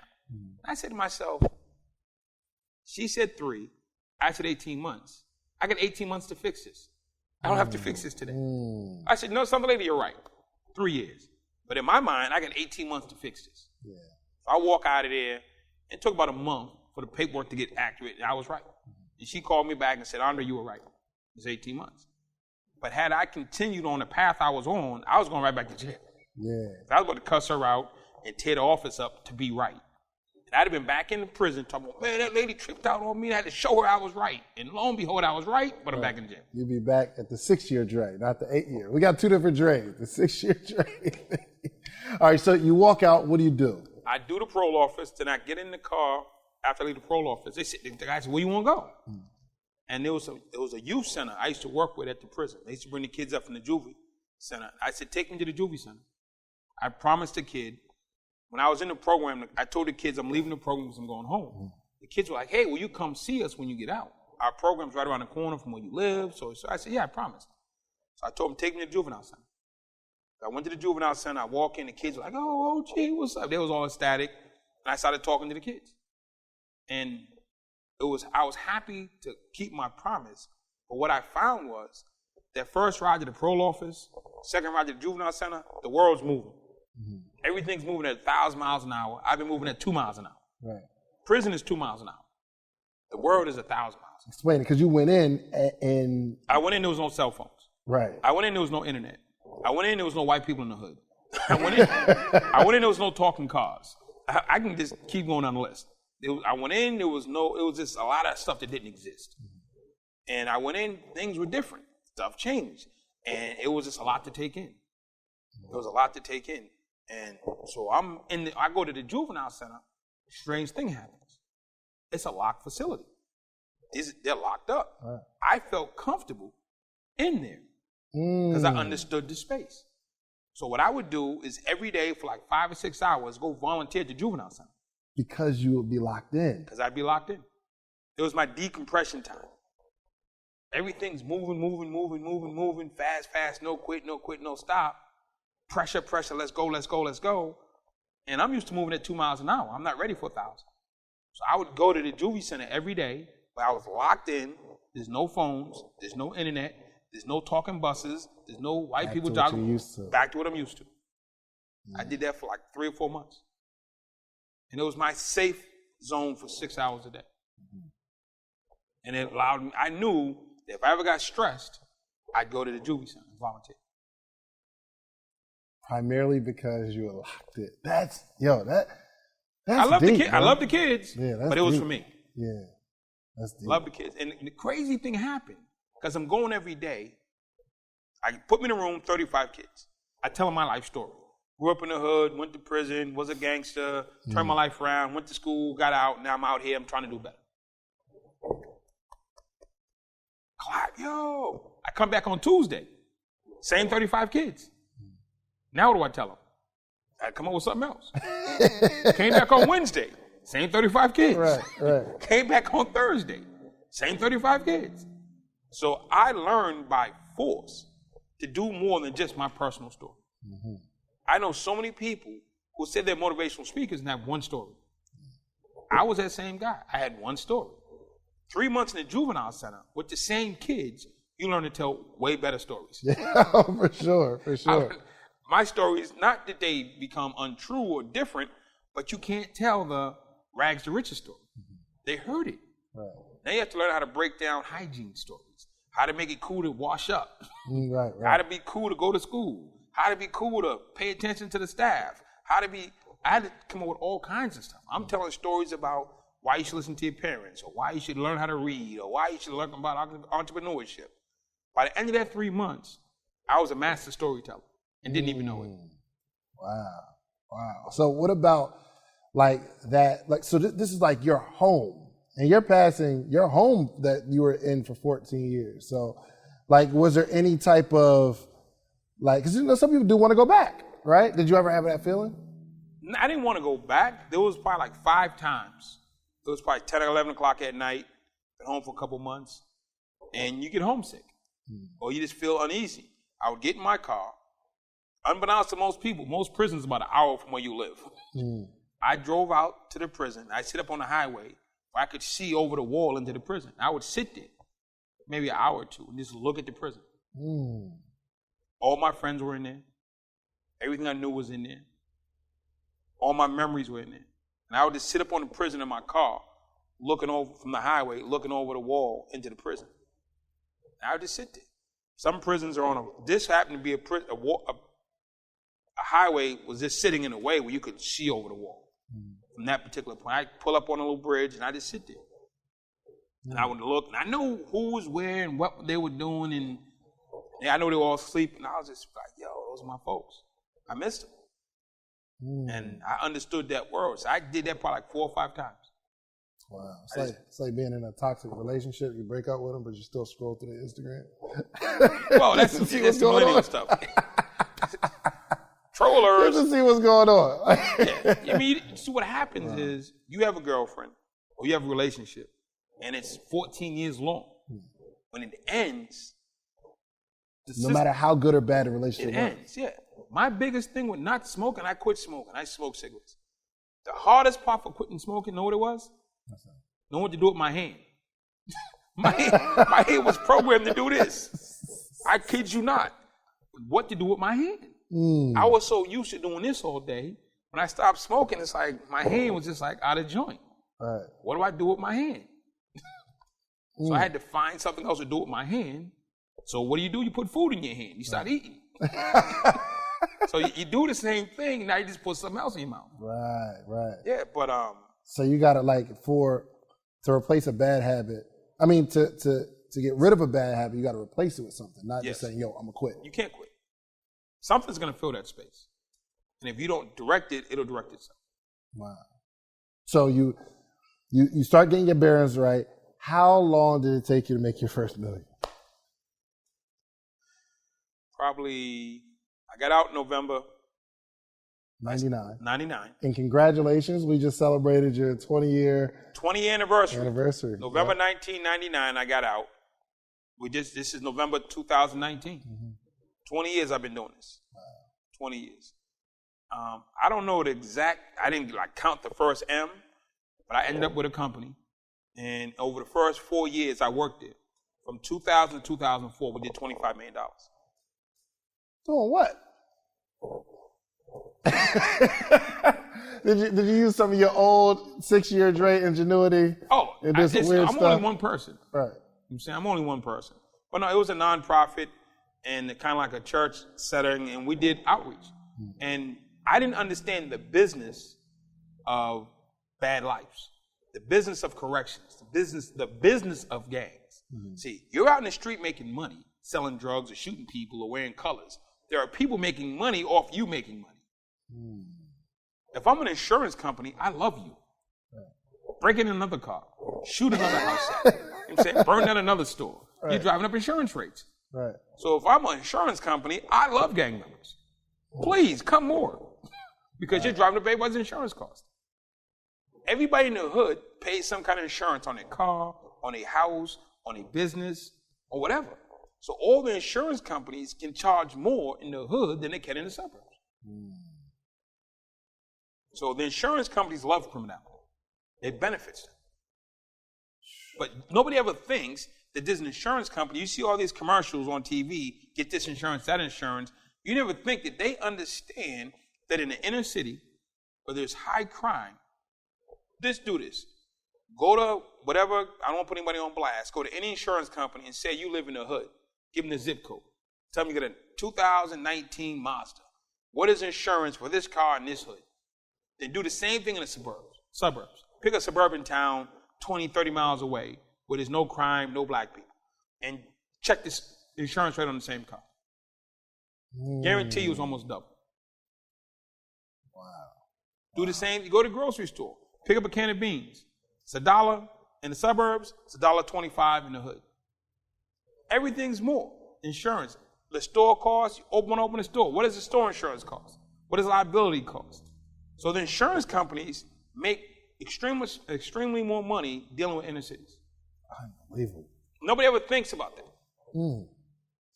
I said to myself, she said 3. I said 18 months. I got 18 months to fix this. I don't have to fix this today. I said, no, something later, you're right. 3 years. But in my mind, I got 18 months to fix this. So I walk out of there. It took about a month for the paperwork to get accurate, and I was right. And she called me back and said, Andre, you were right. It's 18 months. But had I continued on the path I was on, I was going right back to jail. I was going to cuss her out and tear the office up to be right. And I'd have been back in the prison talking about, man, that lady tripped out on me. I had to show her I was right. And lo and behold, I was right, but I'm back in jail. You'll be back at the 6-year Dre, not the 8-year. We got 2 different Dre's, the 6-year Dre. All right, so you walk out. What do? I do the parole office. Then I get in the car. After I leave the parole office, the guy said, where you want to go? And there was a youth center I used to work with at the prison. They used to bring the kids up from the juvie center. I said, take me to the juvie center. I promised the kid, when I was in the program, I told the kids I'm leaving the program because I'm going home. The kids were like, hey, will you come see us when you get out? Our program's right around the corner from where you live. So I said, yeah, I promised. So I told them, take me to the juvenile center. So I went to the juvenile center. I walk in, the kids were like, oh, gee, what's up? They was all ecstatic. And I started talking to the kids. And I was happy to keep my promise, but what I found was that first ride to the parole office, second ride to the juvenile center, the world's moving. Everything's moving at 1,000 miles an hour. I've been moving at 2 miles an hour. Prison is 2 miles an hour. The world is 1,000 miles. Explain it, because you went in and... I went in, there was no cell phones. I went in, there was no internet. I went in, there was no white people in the hood. I went in, there was no talking cars. I can just keep going down the list. I went in, it was just a lot of stuff that didn't exist. And I went in, things were different. Stuff changed. And it was just a lot to take in. And so I go to the juvenile center, strange thing happens. It's a locked facility. They're locked up. I felt comfortable in there because I understood the space. So what I would do is every day for like 5 or 6 hours, go volunteer at the juvenile center. Because you would be locked in. Because I'd be locked in. It was my decompression time. Everything's moving, fast, no quit, no stop. Pressure, let's go. And I'm used to moving at 2 miles an hour. I'm not ready for 1,000. So I would go to the juvie center every day, but I was locked in. There's no phones, there's no internet, there's no talking buses, there's no white people jogging. Back to what I'm used to. I did that for like 3 or 4 months. And it was my safe zone for 6 hours a day. And it allowed me, I knew that if I ever got stressed, I'd go to the juvie center and volunteer. Primarily because you were locked in. That's I love deep, the kids. I love the kids, Yeah, that's but it was deep. for me. Yeah, that's deep. Love the kids. And the crazy thing happened, because I'm going every day. I put me in a room, 35 kids. I tell them my life story. Grew up in the hood, went to prison, was a gangster, turned my life around, went to school, got out, now I'm out here, I'm trying to do better. Clap, yo. I come back on Tuesday, same 35 kids. Now what do I tell them? I come up with something else. Came back on Wednesday, same 35 kids. Right. Came back on Thursday, same 35 kids. So I learned by force to do more than just my personal story. Mm-hmm. I know so many people who say they're motivational speakers and have one story. I was that same guy. I had one story. 3 months in the juvenile center with the same kids, you learn to tell way better stories. Yeah, for sure. My stories, not that they become untrue or different, but you can't tell the rags to riches story. They heard it. Right. Now you have to learn how to break down hygiene stories, how to make it cool to wash up, Right. how to be cool to go to school, how to be cool to pay attention to the staff, I had to come up with all kinds of stuff. I'm telling stories about why you should listen to your parents, or why you should learn how to read, or why you should learn about entrepreneurship. By the end of that 3 months, I was a master storyteller and didn't even know it. Wow. So what about like that? Like, so this is like your home, and you're passing your home that you were in for 14 years. So like, was there any type of like, because some people do want to go back, right? Did you ever have that feeling? I didn't want to go back. There was probably like 5 times. It was probably 10 or 11 o'clock at night, been home for a couple months, and you get homesick, or you just feel uneasy. I would get in my car. Unbeknownst to most people, most prisons are about an hour from where you live. I drove out to the prison. I sit up on the highway where I could see over the wall into the prison. I would sit there maybe an hour or two and just look at the prison. All my friends were in there. Everything I knew was in there. All my memories were in there. And I would just sit up on the prison in my car, looking over from the highway, looking over the wall into the prison. And I would just sit there. Some prisons are on this happened to be a highway was just sitting in a way where you could see over the wall. From that particular point, I pull up on a little bridge and I just sit there. And I would look, and I know who was where and what they were doing, and I know they were all asleep, and I was just like, yo, those are my folks. I missed them. And I understood that world. So I did that probably like 4 or 5 times. Wow. It's like being in a toxic relationship. You break up with them, but you still scroll through their Instagram. Well, that's the millennial stuff. Trollers. Just to see what's going on. Yeah. I mean, see what happens is you have a girlfriend or you have a relationship, and it's 14 years long. When it ends, no matter how good or bad the relationship it ends. Yeah. My biggest thing with not smoking, I quit smoking. I smoked cigarettes. The hardest part for quitting smoking, know what it was? Know what to do with my hand. my hand was programmed to do this. I kid you not. What to do with my hand? I was so used to doing this all day. When I stopped smoking, it's like my hand was just like out of joint. Right. What do I do with my hand? So I had to find something else to do with my hand. So what do? You put food in your hand. You start eating. So you do the same thing. Now you just put something else in your mouth. Right. Yeah, but So you got to to replace a bad habit. I mean, to get rid of a bad habit, you got to replace it with something. Not just saying, "Yo, I'm gonna quit." You can't quit. Something's gonna fill that space, and if you don't direct it, it'll direct itself. Wow. So you start getting your bearings right. How long did it take you to make your first $1 million? Probably, I got out in November 99. And congratulations, we just celebrated your 20-year anniversary. November 1999, I got out. This is November 2019. 20 years I've been doing this. Wow. 20 years. I don't know I didn't count the first M, but I ended up with a company. And over the first 4 years I worked there, from 2000 to 2004, we did $25 million. Doing what? Did you use some of your old 6-year Dre ingenuity? Oh, and do some weird I'm stuff? only one person. Right. I'm saying I'm only one person. But no, it was a nonprofit. in kind of like a church setting, and we did outreach. And I didn't understand the business of bad lives, the business of corrections, the business of gangs. See, you're out in the street making money, selling drugs or shooting people or wearing colors. There are people making money off you making money. If I'm an insurance company, I love you. Break in another car, shoot another house up, you know what I'm saying? Burn down another store. You're driving up insurance rates. Right. So if I'm an insurance company, I love gang members. Please come more because you're driving up everybody's insurance cost. Everybody in the hood pays some kind of insurance on their car, on their house, on their business, or whatever. So all the insurance companies can charge more in the hood than they can in the suburbs. So the insurance companies love criminality. It benefits them. But nobody ever thinks that there's an insurance company. You see all these commercials on TV, get this insurance, that insurance. You never think that they understand that in the inner city where there's high crime, just do this. Go to whatever, I don't want to put anybody on blast, go to any insurance company and say you live in the hood. Give them the zip code. Tell them you get a 2019 Mazda. What is insurance for this car in this hood? Then do the same thing in the suburbs. Pick a suburban town 20, 30 miles away where there's no crime, no black people. And check this insurance rate on the same car. Guarantee you it's almost double. Wow. Do the same. You go to the grocery store. Pick up a can of beans. It's $1 in the suburbs. It's $1.25 in the hood. Everything's more. Insurance. The store costs, you open the store. What does the store insurance cost? What does liability cost? So the insurance companies make extremely more money dealing with inner cities. Unbelievable. Nobody ever thinks about that.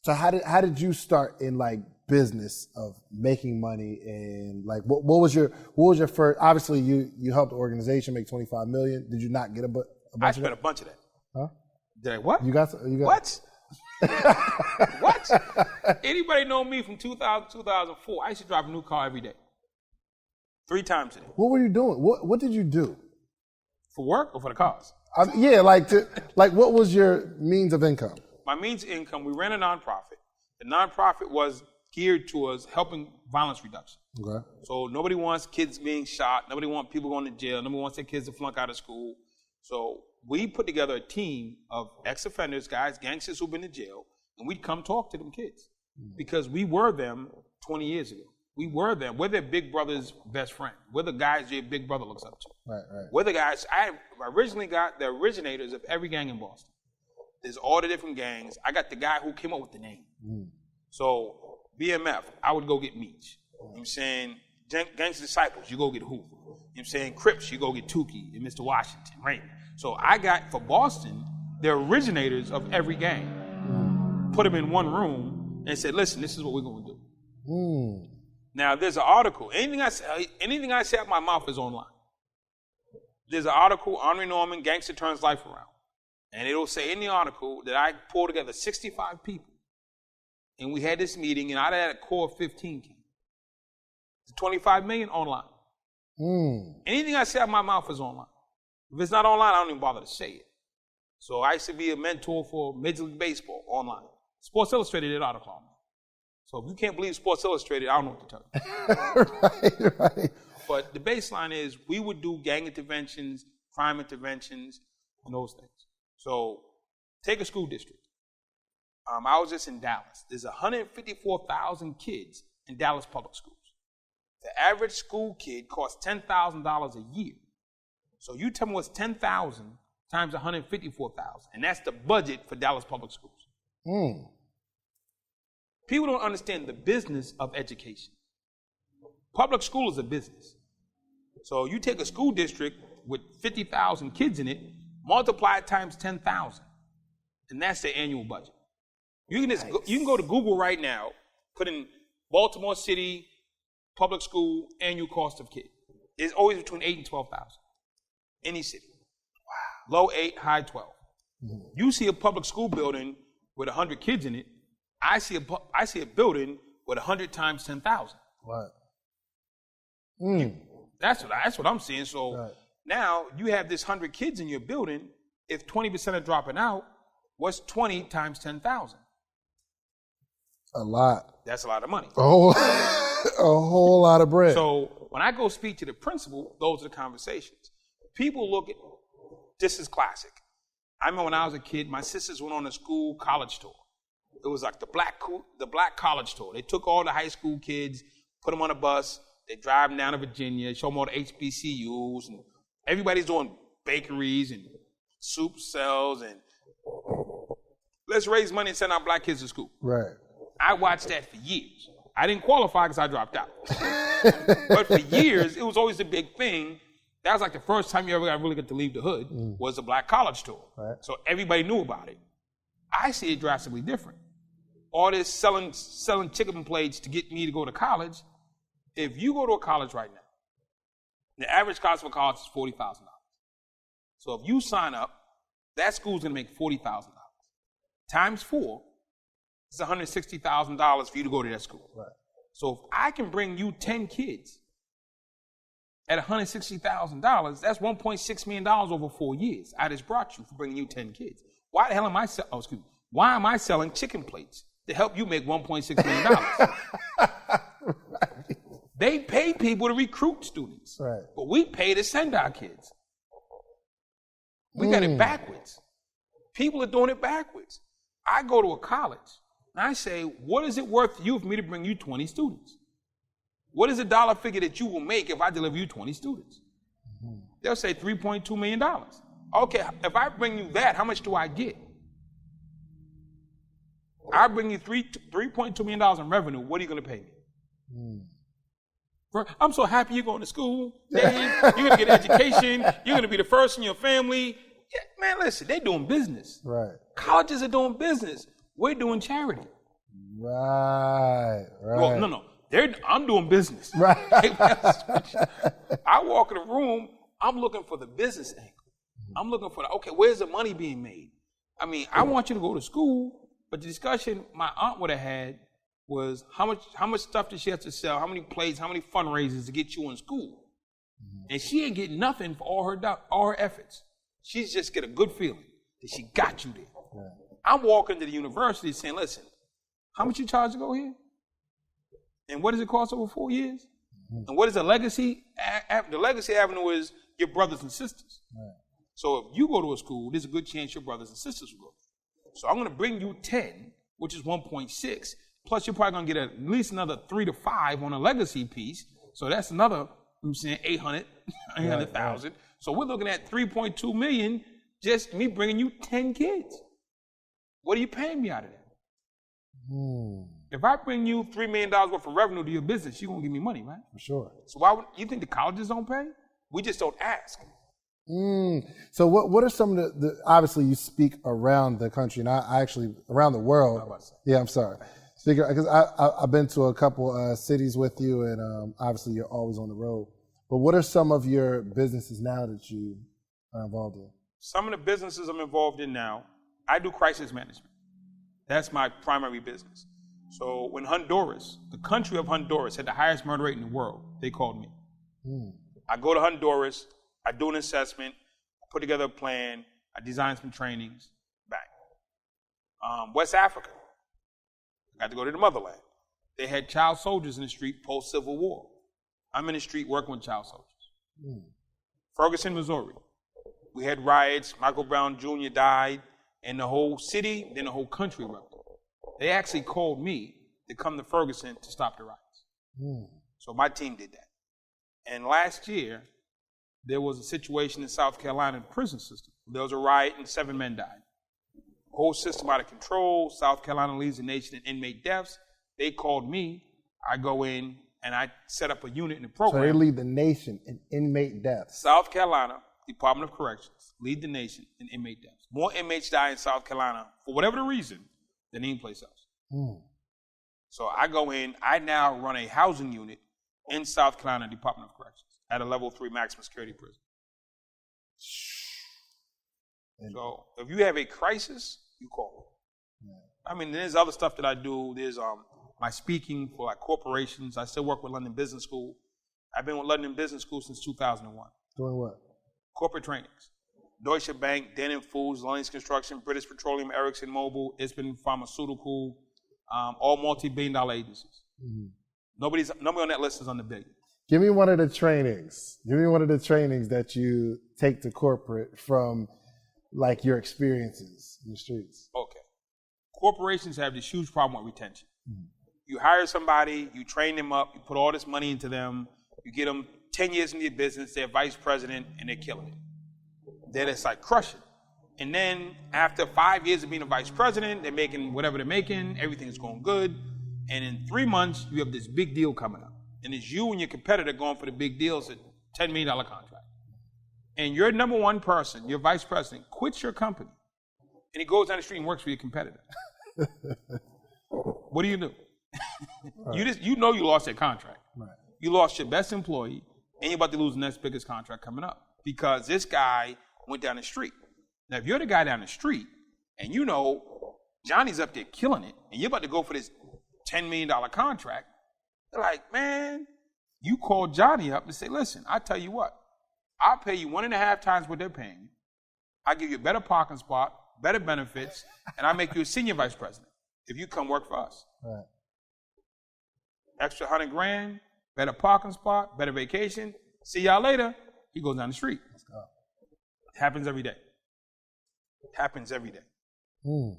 So how did you start in like business of making money, and like what was your first? Obviously you helped the organization make $25 million. Did you not get a bunch? I spent a bunch of that. Huh? Did I what? You got what? What? Anybody know me from 2000 2004? I used to drive a new car every day. 3 times a day. What were you doing? What did you do? For work or for the cars? Yeah, what was your means of income? My means of income, we ran a nonprofit. The nonprofit was geared towards helping violence reduction. Okay. So nobody wants kids being shot. Nobody wants people going to jail. Nobody wants their kids to flunk out of school. So we put together a team of ex-offenders, guys, gangsters who've been to jail, and we'd come talk to them kids because we were them 20 years ago. We were them. We're their big brother's best friend. We're the guys your big brother looks up to. Right. We're the guys. I originally got the originators of every gang in Boston. There's all the different gangs. I got the guy who came up with the name. So BMF, I would go get Meech. You know what I'm saying? Gangster Disciples, you go get Hoover. You know what I'm saying? Crips, you go get Tukey and Mr. Washington, right? So I got, for Boston, the originators of every gang. Put them in one room and said, listen, this is what we're going to do. Now, there's an article. Anything I say out my mouth is online. There's an article, Henri Norman, Gangster Turns Life Around. And it'll say in the article that I pulled together 65 people. And we had this meeting, and out of that, a core of 15 came. It's 25 million online. Anything I say out my mouth is online. If it's not online, I don't even bother to say it. So I used to be a mentor for Major League Baseball online. Sports Illustrated did an article on me. So if you can't believe Sports Illustrated, I don't know what to tell you. Right. But the baseline is we would do gang interventions, crime interventions, and those things. So take a school district. I was just in Dallas. There's 154,000 kids in Dallas public schools. The average school kid costs $10,000 a year. So you tell me what's 10,000 times 154,000, and that's the budget for Dallas public schools. People don't understand the business of education. Public school is a business. So you take a school district with 50,000 kids in it, multiply it times 10,000, and that's the annual budget. You can go to Google right now, put in Baltimore City public school annual cost of kid. It's always between 8 and 12,000. Any city. Wow. Low 8, high 12. You see a public school building with 100 kids in it. I see a building with 100 times 10,000. Right. That's what I'm seeing. So now you have this 100 kids in your building. If 20% are dropping out, what's 20 times 10,000? A lot. That's a lot of money. Oh, a whole lot of bread. So when I go speak to the principal, those are the conversations. People look at, this is classic. I remember when I was a kid, my sisters went on a school college tour. It was like the black college tour. They took all the high school kids, put them on a bus, they drive them down to Virginia, show them all the HBCUs, and everybody's doing bakeries and soup sales, and let's raise money and send our black kids to school. Right. I watched that for years. I didn't qualify because I dropped out. But for years, it was always a big thing. That was like the first time you ever really got to leave the hood was a black college tour. Right. So everybody knew about it. I see it drastically different. All this selling chicken plates to get me to go to college. If you go to a college right now, the average cost of a college is $40,000. So if you sign up, that school's going to make $40,000. Times 4, it's $160,000 for you to go to that school. Right. So if I can bring you 10 kids at $160,000, that's $1.6 million over 4 years. I just brought you for bringing you 10 kids. Why the hell am I why am I selling chicken plates to help you make $1.6 million? Right. They pay people to recruit students, right, but we pay to send our kids. We got it backwards. People are doing it backwards. I go to a college and I say, what is it worth to you for me to bring you 20 students? What is the dollar figure that you will make if I deliver you 20 students? They'll say $3.2 million. Okay, if I bring you that, how much do I get? I bring you $3.2 million in revenue. What are you going to pay me? I'm so happy you're going to school, Dave. You're going to get education. You're going to be the first in your family. Yeah, man, listen, they're doing business. Right. Colleges are doing business. We're doing charity. Right. Well, no. I'm doing business. Right. I walk in the room, I'm looking for the business angle. I'm looking for where's the money being made? I mean, I want you to go to school, but the discussion my aunt would have had was how much stuff does she have to sell, how many plays, how many fundraisers to get you in school. And she ain't getting nothing for all her efforts. She's just get a good feeling that she got you there. Right. I'm walking to the university saying, listen, how much you charge to go here? And what does it cost over 4 years? And what is the legacy? The legacy avenue is your brothers and sisters. Right. So if you go to a school, there's a good chance your brothers and sisters will go. So I'm going to bring you 10, which is 1.6. Plus, you're probably going to get at least another 3 to 5 on a legacy piece. So that's another, I'm saying 800,000. Right. So we're looking at 3.2 million, just me bringing you 10 kids. What are you paying me out of that? If I bring you $3 million worth of revenue to your business, you're going to give me money, right? For sure. So why would you think the colleges don't pay? We just don't ask. So what are some of the obviously you speak around the country, and I actually around the world. Yeah, I'm sorry. Because I've been to a couple cities with you, and obviously you're always on the road. But what are some of your businesses now that you are involved in? Some of the businesses I'm involved in now, I do crisis management. That's my primary business. So when Honduras, the country of Honduras, had the highest murder rate in the world, they called me. I go to Honduras, I do an assessment, I put together a plan, I design some trainings, back. West Africa, I got to go to the motherland. They had child soldiers in the street post-Civil War. I'm in the street working with child soldiers. Ferguson, Missouri, we had riots, Michael Brown Jr. died, and the whole city, then the whole country erupted. They actually called me to come to Ferguson to stop the riots. So my team did that. And last year, there was a situation in South Carolina in the prison system. There was a riot and 7 men died. Whole system out of control. South Carolina leads the nation in inmate deaths. They called me. I go in and I set up a unit in the program. So they lead the nation in inmate deaths. South Carolina, Department of Corrections, lead the nation in inmate deaths. More inmates die in South Carolina, for whatever the reason, than any place else. So I go in, I now run a housing unit in South Carolina Department of Corrections at a level 3 maximum security prison. So if you have a crisis, you call me. I mean, there's other stuff that I do. There's my speaking for like corporations. I still work with London Business School. I've been with London Business School since 2001. Doing what? Corporate trainings. Deutsche Bank, Denon Foods, Lawrence Construction, British Petroleum, Ericsson Mobil, Ispen Pharmaceutical, all multi-billion-dollar agencies. Mm-hmm. Nobody on that list is under $1 billion. Give me one of the trainings. Give me one of the trainings that you take to corporate from like your experiences in the streets. Okay. Corporations have this huge problem with retention. Mm-hmm. You hire somebody, you train them up, you put all this money into them, you get them 10 years in your business, they're vice president, and they're killing it. Then it's like crushing. And then after 5 years of being a vice president, they're making whatever they're making, everything's going good. And in 3 months, you have this big deal coming up. And it's you and your competitor going for the big deals at $10 million contract. And your number one person, your vice president, quits your company. And he goes down the street and works for your competitor. What do you do? Right. You know you lost that contract. Right. You lost your best employee, and you're about to lose the next biggest contract coming up because this guy went down the street. Now, if you're the guy down the street, and you know Johnny's up there killing it, and you're about to go for this $10 million contract, they're like, man, you call Johnny up and say, listen, I tell you what, I'll pay you 1.5 times what they're paying you. I'll give you a better parking spot, better benefits, and I'll make you a senior vice president if you come work for us. Right. Extra $100,000, better parking spot, better vacation. See y'all later. He goes down the street. Let's go. It happens every day. It happens every day. Mm.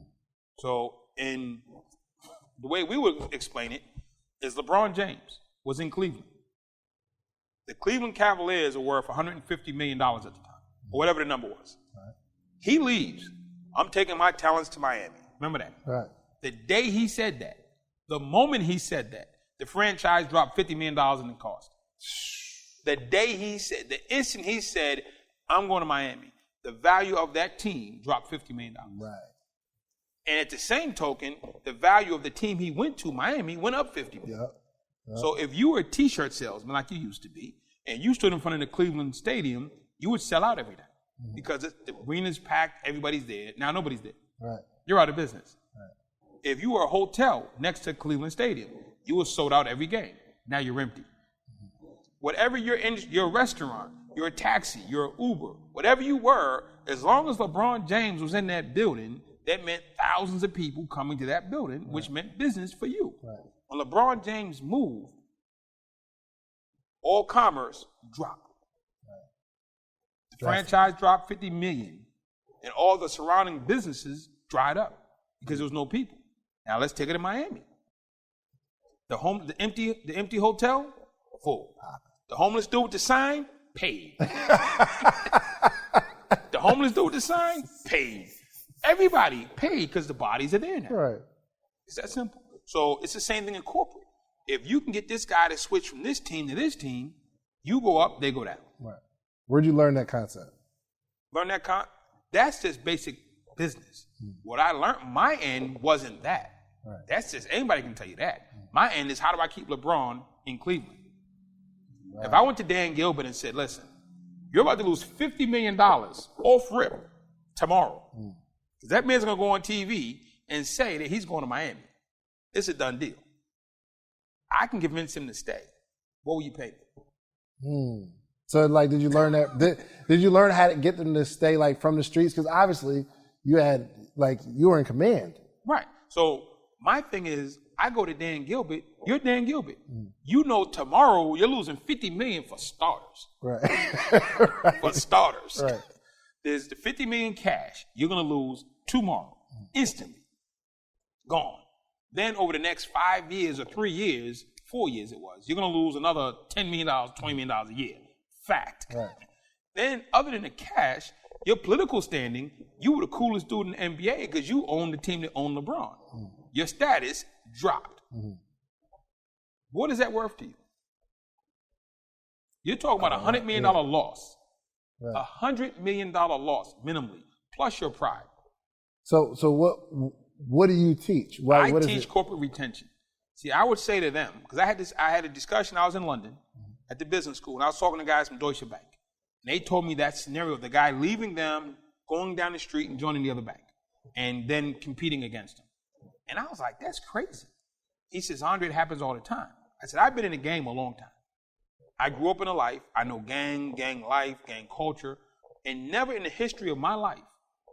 So in the way we would explain it is LeBron James was in Cleveland. The Cleveland Cavaliers were worth $150 million at the time, or whatever the number was. Right. He leaves. I'm taking my talents to Miami. Remember that. Right. The day he said that, the moment he said that, the franchise dropped $50 million in the cost. The day he said, the instant he said, I'm going to Miami, the value of that team dropped $50 million. Right. And at the same token, the value of the team he went to, Miami, went up $50 million. Yep. Yep. So if you were a T-shirt salesman like you used to be, and you stood in front of the Cleveland Stadium, you would sell out every day because the arena's packed, everybody's there. Now nobody's there. Right. You're out of business. Right. If you were a hotel next to Cleveland Stadium, you were sold out every game. Now you're empty. Whatever you're in, you're a restaurant, you're a taxi, you're an Uber, whatever you were, as long as LeBron James was in that building, that meant thousands of people coming to that building, which meant business for you. Right. When LeBron James moved, all commerce dropped. Right. The franchise dropped $50 million, and all the surrounding businesses dried up because there was no people. Now let's take it to Miami. The empty hotel, full. The homeless dude with the sign, paid. The homeless dude with the sign, paid. Everybody paid because the bodies are there now. Right. It's that simple. So it's the same thing in corporate. If you can get this guy to switch from this team to this team, you go up, they go down. Right. Where'd you learn that concept? Learn that that's just basic business. What I learned, my end wasn't that. Right. That's just, anybody can tell you that. My end is how do I keep LeBron in Cleveland? Right. If I went to Dan Gilbert and said, listen, you're about to lose $50 million off rip tomorrow. Because that man's going to go on TV and say that he's going to Miami. It's a done deal. I can convince him to stay. What will you pay me? So, like, did you learn that? Did you learn how to get them to stay, like, from the streets? Because obviously you had, like, you were in command. Right. So my thing is, I go to Dan Gilbert. You're Dan Gilbert. You know tomorrow you're losing $50 million for starters. Right. Right. For starters. Right. There's the $50 million cash you're going to lose tomorrow, instantly. Gone. Then over the next 5 years or 3 years, 4 years it was, you're going to lose another $10 million, $20 million a year. Fact. Right. Then other than the cash, your political standing, you were the coolest dude in the NBA because you owned the team that owned LeBron. Your status dropped. What is that worth to you? You're talking about a $100 million loss. Right. $100 million loss, minimally, plus your pride. So what do you teach? I teach corporate retention. See, I would say to them, because I had a discussion, I was in London at the business school, and I was talking to guys from Deutsche Bank. And they told me that scenario, the guy leaving them, going down the street and joining the other bank, and then competing against them. And I was like, that's crazy. He says, Andre, it happens all the time. I said, I've been in the game a long time. I grew up in a life. I know gang life, gang culture. And never in the history of my life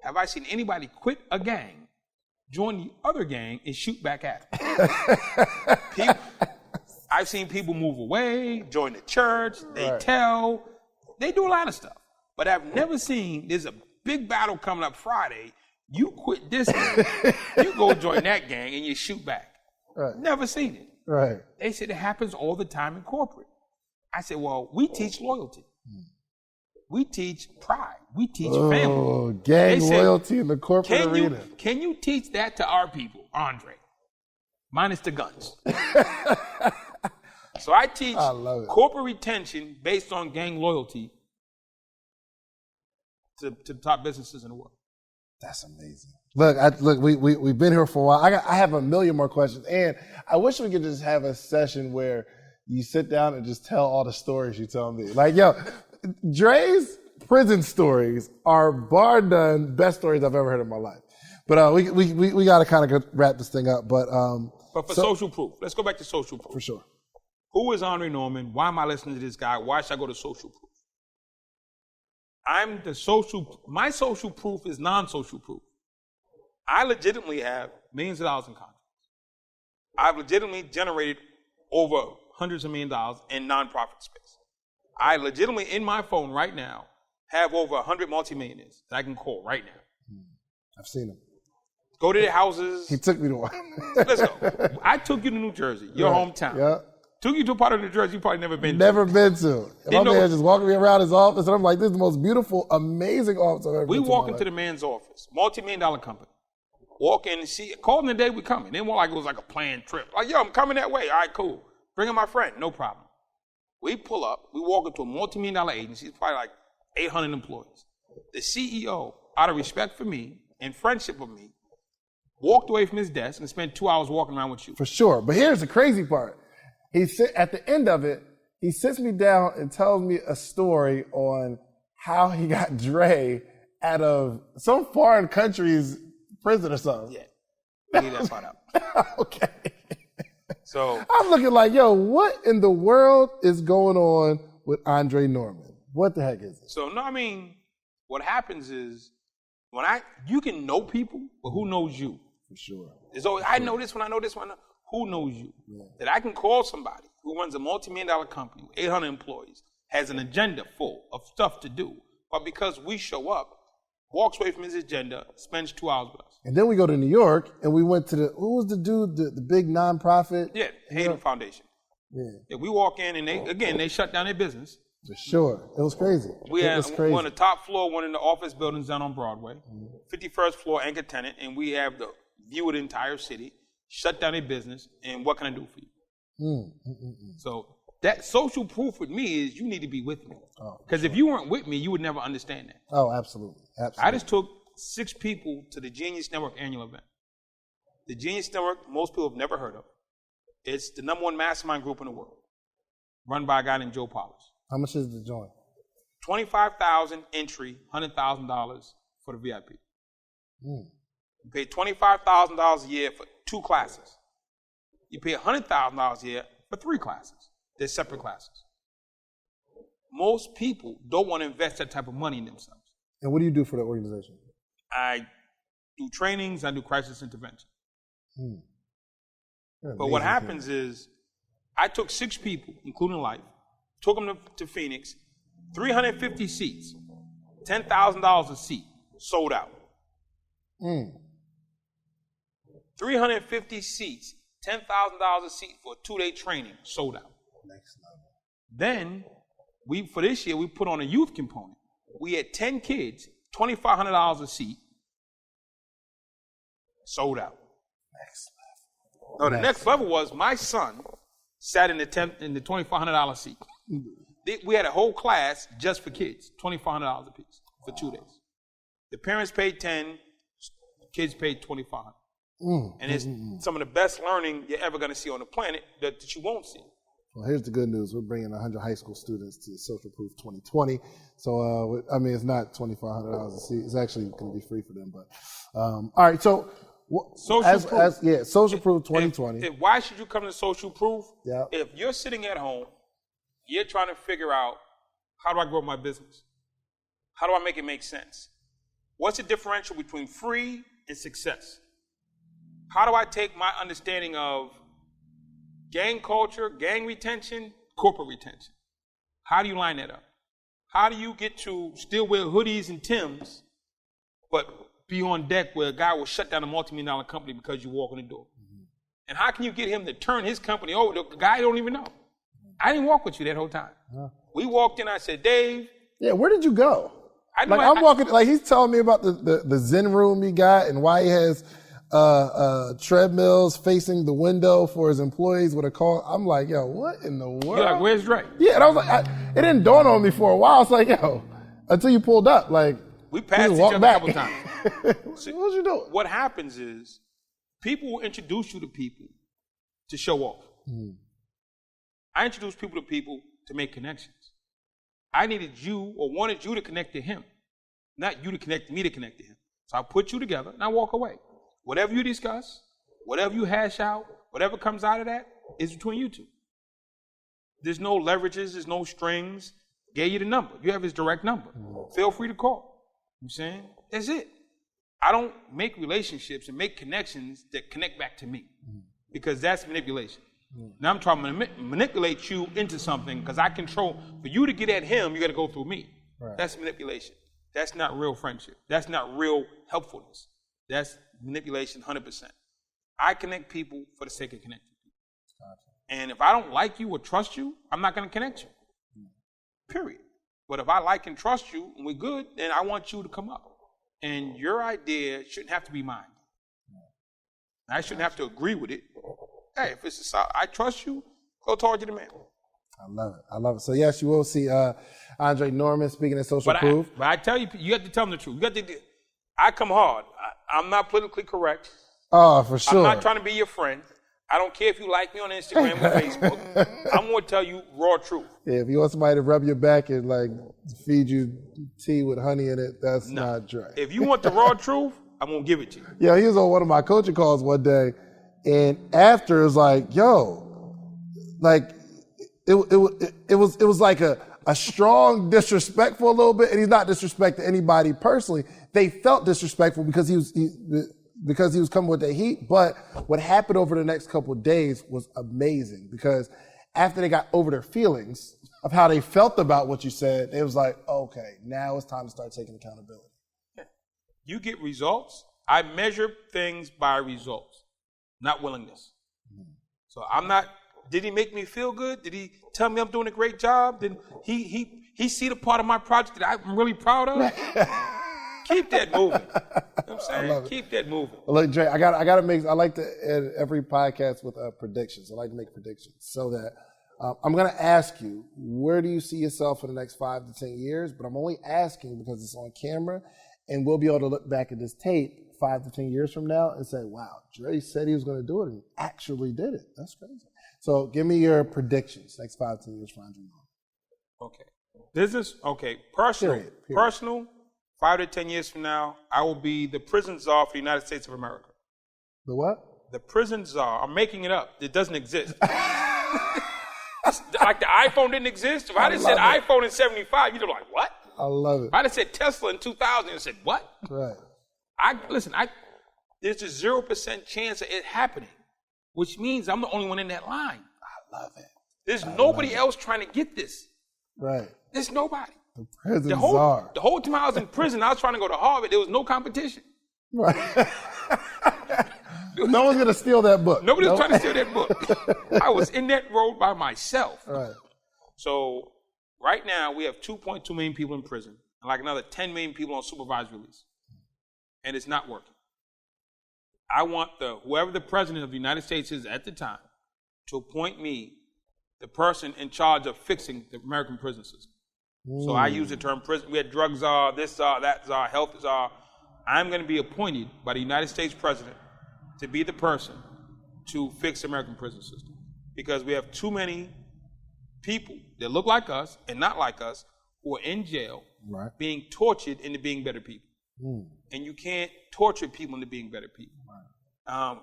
have I seen anybody quit a gang join the other gang and shoot back at them. I've seen people move away, join the church, they they do a lot of stuff. But I've never seen, there's a big battle coming up Friday, you quit this gang, you go join that gang and you shoot back. Right. Never seen it. Right. They said it happens all the time in corporate. I said, well, we teach loyalty. We teach pride. We teach family. Gang loyalty in the corporate arena. Can you teach that to our people, Andre? Minus the guns. So I teach corporate retention based on gang loyalty to top businesses in the world. That's amazing. Look, we've been here for a while. I have a million more questions, and I wish we could just have a session where you sit down and just tell all the stories you tell me. Like, yo, Dre's prison stories are bar none best stories I've ever heard in my life. But we got to kind of wrap this thing up. But for social proof, let's go back to social proof. For sure. Who is Andre Norman? Why am I listening to this guy? Why should I go to social proof? My social proof is non-social proof. I legitimately have millions of dollars in contracts. I've legitimately generated over hundreds of millions of dollars in nonprofit space. I legitimately, in my phone right now, have over 100 multimillionaires that I can call right now. I've seen them. Go to their houses. He took me to one. Let's go. I took you to New Jersey, your hometown. Yeah. Took you to a part of New Jersey you probably never been to. Never been to. And my man just walking me around his office, and I'm like, this is the most beautiful, amazing office I've ever been to. We walk into the man's office, multi-million-dollar company. Walk in and see, call in the day we coming. They want like it was like a planned trip. Like, yo, I'm coming that way. All right, cool. Bring in my friend. No problem. We pull up. We walk into a multi-million-dollar agency. It's probably like 800 employees. The CEO, out of respect for me and friendship with me, walked away from his desk and spent 2 hours walking around with you. For sure. But here's the crazy part. At the end of it, he sits me down and tells me a story on how he got Dre out of some foreign country's prison or something. Yeah. Leave that part out. Okay. So I'm looking like, yo, what in the world is going on with Andre Norman? What the heck is it? So, no, I mean, what happens is you can know people, but who knows you? For sure. There's always, I know this one, I know this one. Who knows you? Yeah. That I can call somebody who runs a multi-million-dollar company with 800 employees, has an agenda full of stuff to do, but because we show up, walks away from his agenda, spends 2 hours with us. And then we go to New York, and we went to who was the dude, the big nonprofit? Yeah, Hayden Foundation. Yeah. We walk in, and they shut down their business. For sure. It was crazy. We're on the top floor, one of the office buildings down on Broadway, 51st floor anchor tenant, and we have the view of the entire city. Shut down their business, and what can I do for you? So that social proof with me is you need to be with me. Because if you weren't with me, you would never understand that. Oh, absolutely. I just took 6 people to the Genius Network annual event. The Genius Network, most people have never heard of. It's the #1 mastermind group in the world, run by a guy named Joe Polish. How much is the joint? $25,000 entry, $100,000 for the VIP. You pay $25,000 a year for 2 classes. You pay $100,000 a year for 3 classes. They're separate classes. Most people don't want to invest that type of money in themselves. And what do you do for the organization? I do trainings. I do crisis intervention. But what happens is I took 6 people, including Life, took them to Phoenix, 350 seats, $10,000 a seat, sold out. 350 seats, $10,000 a seat for a 2-day training, sold out. Next level. Then, for this year, we put on a youth component. We had 10 kids, $2,500 a seat, sold out. Next level. No, the next level was my son sat in the $2,500 seat. We had a whole class just for kids, $2,500 a piece for 2 days. The parents paid $10,000, kids paid $2,500. And it's some of the best learning you're ever going to see on the planet that you won't see. Well, here's the good news. We're bringing 100 high school students to Social Proof 2020. So, it's not $2,500 a seat. It's actually going to be free for them. But, all right. So, Social Proof 2020. Why should you come to Social Proof? Yeah. If you're sitting at home, you're trying to figure out, how do I grow my business? How do I make it make sense? What's the differential between free and success? how do I take my understanding of gang culture, gang retention, corporate retention? How do you line that up? How do you get to still wear hoodies and Timbs, but be on deck where a guy will shut down a multi-million-dollar company because you walk in the door? Mm-hmm. And how can you get him to turn his company over? The guy don't even know. I didn't walk with you that whole time. We walked in, I said, Dave. Yeah, where did you go? I'm walking, like he's telling me about the Zen room he got and why he has treadmills facing the window for his employees with a call. I'm like, yo, what in the world? You're like, where's Dre? Yeah, and I was like, it didn't dawn on me for a while. It's like, yo, until you pulled up, like, we passed each other a couple times. So, what you doing? What happens is people will introduce you to people to show off. Mm. I introduce people to people to make connections. I needed you or wanted you to connect to him, not you to connect me to connect to him. So I put you together and I walk away. Whatever you discuss, whatever you hash out, whatever comes out of that is between you two. There's no leverages, there's no strings. Gave you the number. You have his direct number. Mm. Feel free to call. You know what I'm saying? That's it. I don't make relationships and make connections that connect back to me because that's manipulation. Now I'm trying to manipulate you into something because I control. For you to get at him, you got to go through me. Right. That's manipulation. That's not real friendship. That's not real helpfulness. That's manipulation 100%. I connect people for the sake of connecting people. Gotcha. And if I don't like you or trust you, I'm not going to connect you. Period. But if I like and trust you and we're good, then I want you to come up. And your idea shouldn't have to be mine. I shouldn't have to agree with it. Hey, if it's I trust you, go talk to the man. I love it. So yes, you will see Andre Norman speaking at Social Proof. But I tell you, you have to tell them the truth. I come hard. I'm not politically correct. Oh, for sure. I'm not trying to be your friend. I don't care if you like me on Instagram or Facebook. I'm going to tell you raw truth. Yeah, if you want somebody to rub your back and like feed you tea with honey in it, that's not Dre. If you want the raw truth, I'm going to give it to you. Yeah, he was on one of my coaching calls one day, and after it was like, yo, like it was like a strong disrespect for a little bit, and he's not disrespecting anybody personally. They felt disrespectful because he was coming with the heat. But what happened over the next couple of days was amazing because after they got over their feelings of how they felt about what you said, it was like, okay, now it's time to start taking accountability. You get results. I measure things by results, not willingness. Mm-hmm. So I'm not, did he make me feel good? Did he tell me I'm doing a great job? Did he see the part of my project that I'm really proud of? Keep that moving. You know what I'm saying? Keep that moving. Well, look, Dre, I like to end every podcast with predictions. I like to make predictions so that I'm going to ask you, where do you see yourself in the next 5 to 10 years? But I'm only asking because it's on camera, and we'll be able to look back at this tape 5 to 10 years from now and say, wow, Dre said he was going to do it and actually did it. That's crazy. So give me your predictions next 5 to 10 years for Andre Norman. Okay. Business, okay. Personal. Period. Personal. 5 to 10 years from now, I will be the prison czar for the United States of America. The what? The prison czar. I'm making it up. It doesn't exist. Like the iPhone didn't exist. If I just said iPhone in 75, you'd be like, what? I love it. If I just said Tesla in 2000, you'd say, what? Right. There's a 0% chance of it happening, which means I'm the only one in that line. I love it. There's nobody else trying to get this. Right. There's nobody. The prison czar. The whole time I was in prison, I was trying to go to Harvard. There was no competition. Right. No one's going to steal that book. Nobody's trying to steal that book. I was in that road by myself. Right. So right now, we have 2.2 million people in prison and like another 10 million people on supervised release. And it's not working. I want whoever the president of the United States is at the time to appoint me the person in charge of fixing the American prison system. So I use the term prison. We had drug czar, this czar, that czar, health czar. I'm going to be appointed by the United States president to be the person to fix the American prison system. Because we have too many people that look like us and not like us who are in jail being tortured into being better people. And you can't torture people into being better people.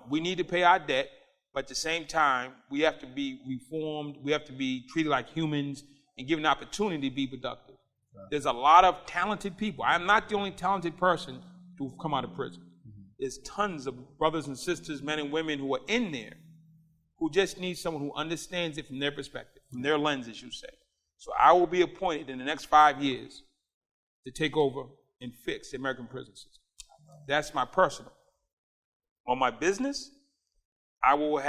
We need to pay our debt, but at the same time, we have to be reformed. We have to be treated like humans and given an opportunity to be productive. There's a lot of talented people. I'm not the only talented person to come out of prison. there's tons of brothers and sisters, men and women who are in there who just need someone who understands it from their perspective, from their lens, as you say. So I will be appointed in the next 5 years to take over and fix the American prison system. That's my personal. On my business, I want,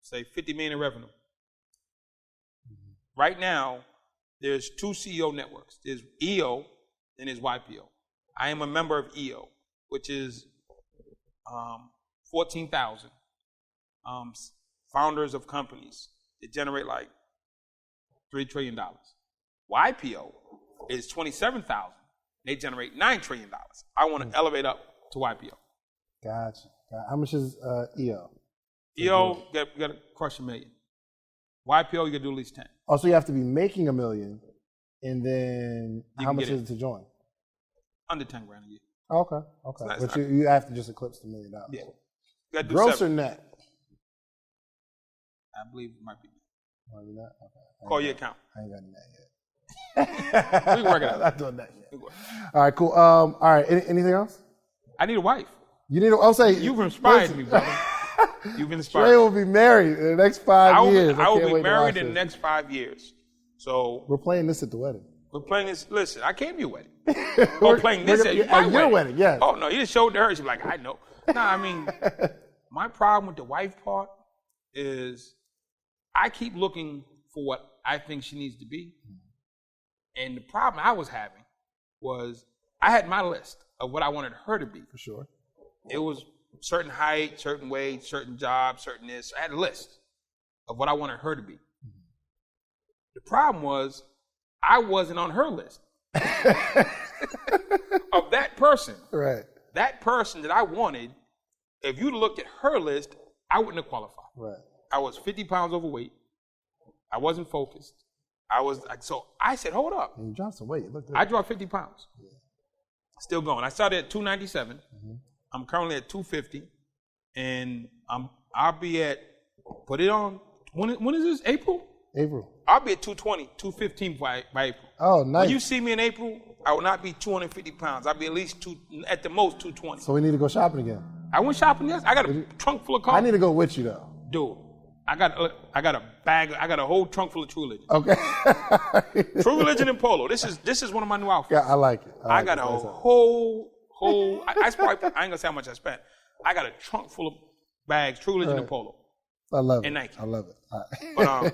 say, $50 million in revenue. Right now, there's 2 CEO networks. There's EO and there's YPO. I am a member of EO, which is 14,000 founders of companies that generate like $3 trillion. YPO is 27,000. They generate $9 trillion. I want to elevate up to YPO. Gotcha. How much is EO? EO, you got to crush $1 million. YPO, you got to do at least 10. Oh, so you have to be making $1 million, and then how much is it to join? Under 10 grand a year. Okay. So but you have to just eclipse the $1 million. Yeah. You got to do Gross 7. or net? I believe it might be. Oh, you're not? Okay. Call your account. I ain't got net yet. We can work it out. I'm not doing that yet. All right, cool. All right, anything else? I need a wife. You need. I'll say You've inspired me, brother. You've inspired Trey me. will be married in the next 5 years. I will be married in the next 5 years. So we're playing this at the wedding. We're playing this. Listen, I can't be a wedding. We're playing this at your wedding. Yes. Oh no, you just showed to her. She's like, I know. No, I mean, my problem with the wife part is I keep looking for what I think she needs to be, and the problem I was having was I had my list of what I wanted her to be. For sure. It was certain height, certain weight, certain job, certain this. I had a list of what I wanted her to be. The problem was I wasn't on her list of that person. Right. That person that I wanted, if you'd looked at her list, I wouldn't have qualified. Right. I was 50 pounds overweight. I wasn't focused. So I said, hold up. And you dropped some weight. Look good. I dropped 50 pounds. Yeah. Still going. I started at 297. Mm-hmm. I'm currently at 250. And I'll be at, put it on, when is this? April? I'll be at 220, 215 by April. Oh, nice. When you see me in April, I will not be 250 pounds. I'll be at least at the most 220. So we need to go shopping again. I went shopping yesterday. I got a trunk full of cars. I need to go with you though. Dude, I got a bag. I got a whole trunk full of True Religion. Okay. True Religion and Polo. This is one of my new outfits. Yeah, I like it. I got a whole. I ain't gonna say how much I spent. I got a trunk full of bags. True Religion and Polo. I love it. And Nike. I love it. All right. But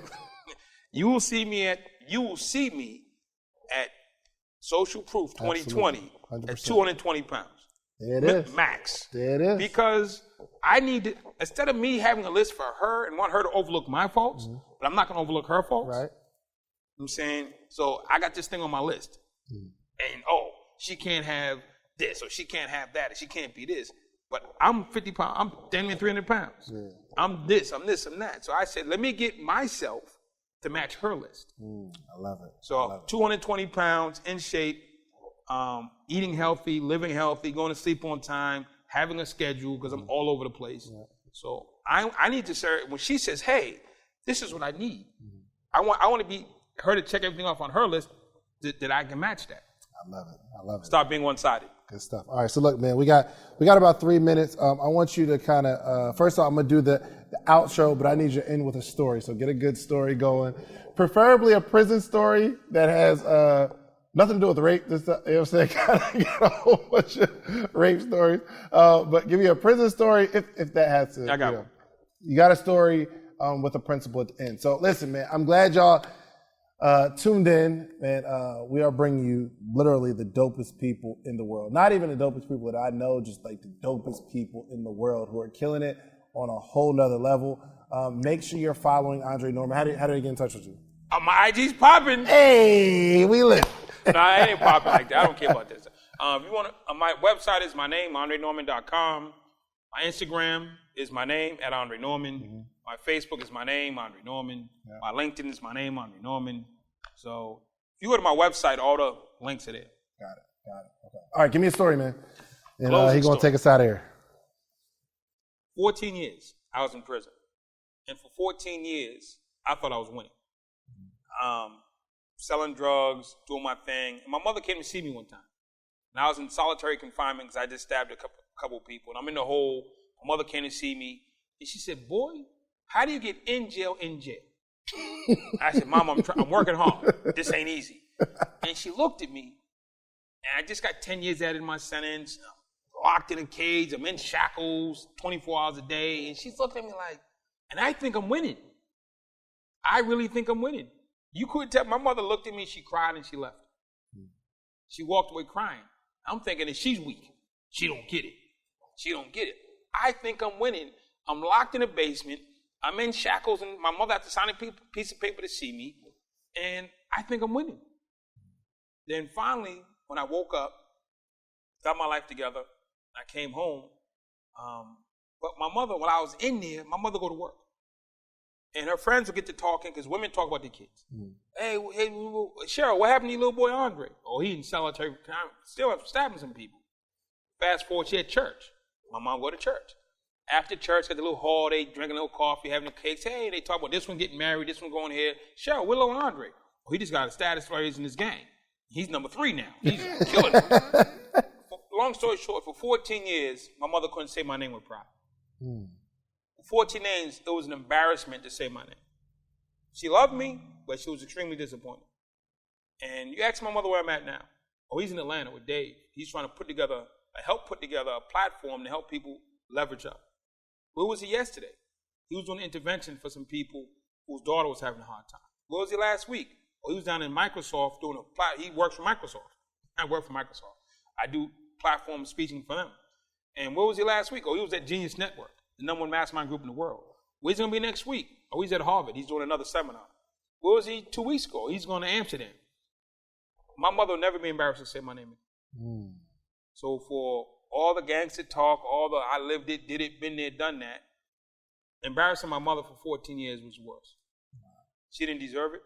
you will see me at Social Proof 2020 at 220 pounds. There it is. Max. There it is. Because I need to, instead of me having a list for her and want her to overlook my faults, but I'm not going to overlook her faults. Right. You know what I'm saying? So I got this thing on my list. And, she can't have this, or she can't have that, or she can't be this. But I'm 50 pounds. I'm damn near 300 pounds. Yeah. I'm this, I'm that. So I said, let me get myself to match her list. I love it. So 220 pounds, in shape, eating healthy, living healthy, going to sleep on time, having a schedule because I'm all over the place. Yeah. So I need to say, when she says, hey, this is what I need, I want to be her to check everything off on her list that I can match that. I love it. Stop being one-sided. Good stuff. All right, so look, man, we got about 3 minutes. I want you to kind of, first off, I'm going to do the outro, but I need you to end with a story. So get a good story going. Preferably a prison story that has nothing to do with rape. You know what I'm saying? Got a whole bunch of rape stories. But give me a prison story if that has to. I got one. You got a story with a principle at the end. So listen, man, I'm glad y'all tuned in, man. We are bringing you literally the dopest people in the world. Not even the dopest people that I know, just like the dopest people in the world who are killing it on a whole nother level. Make sure you're following Andre Norman. How did he get in touch with you? My IG's popping. Hey, we lit. No, I ain't popping like that. I don't care about this. If you want to, my website is my name, AndreNorman.com. My Instagram is my name, @Andre Norman. My Facebook is my name, Andre Norman. Yeah. My LinkedIn is my name, Andre Norman. So if you go to my website, all the links are there. Got it. Okay. All right, give me a story, man. And he's going to take us out of here. 14 years I was in prison. And for 14 years, I thought I was winning. Selling drugs, doing my thing. And my mother came to see me one time. And I was in solitary confinement because I just stabbed a couple people. And I'm in the hole. My mother came to see me. And she said, boy, how do you get in jail? I said, Mom, I'm working hard. This ain't easy. And she looked at me. And I just got 10 years added to my sentence. Locked in a cage. I'm in shackles 24 hours a day. And she's looking at me like, and I think I'm winning. I really think I'm winning. You couldn't tell. My mother looked at me. She cried and she left. She walked away crying. I'm thinking that she's weak. She don't get it. She don't get it. I think I'm winning. I'm locked in a basement. I'm in shackles, and my mother has to sign a piece of paper to see me, and I think I'm winning. Then finally, when I woke up, got my life together, I came home. But my mother, when I was in there, my mother go to work. And her friends would get to talking, because women talk about their kids. Hey, Cheryl, what happened to your little boy Andre? Oh, he in solitary confinement, still stabbing some people. Fast forward, she at church. My mom go to church. After church, got the little hall, they drinking a little coffee, having the cakes. Hey, they talk about this one getting married, this one going here. Cheryl, where little Andre? Oh, he just got a status raise in his gang. He's number 3 now. He's killing it. Long story short, for 14 years, my mother couldn't say my name with pride. For 14 years, it was an embarrassment to say my name. She loved me, but she was extremely disappointed. And you ask my mother where I'm at now. Oh, he's in Atlanta with Dave. He's trying to help put together a platform to help people leverage up. Where was he yesterday? He was doing an intervention for some people whose daughter was having a hard time. Where was he last week? Oh, he was down in Microsoft doing he works for Microsoft. I work for Microsoft. I do platform speaking for them. And where was he last week? Oh, he was at Genius Network, the #1 mastermind group in the world. Where's he going to be next week? Oh, he's at Harvard. He's doing another seminar. Where was he 2 weeks ago? He's going to Amsterdam. My mother will never be embarrassed to say my name again. So for all the gangster talk, all the I lived it, did it, been there, done that, embarrassing my mother for 14 years was worse. She didn't deserve it.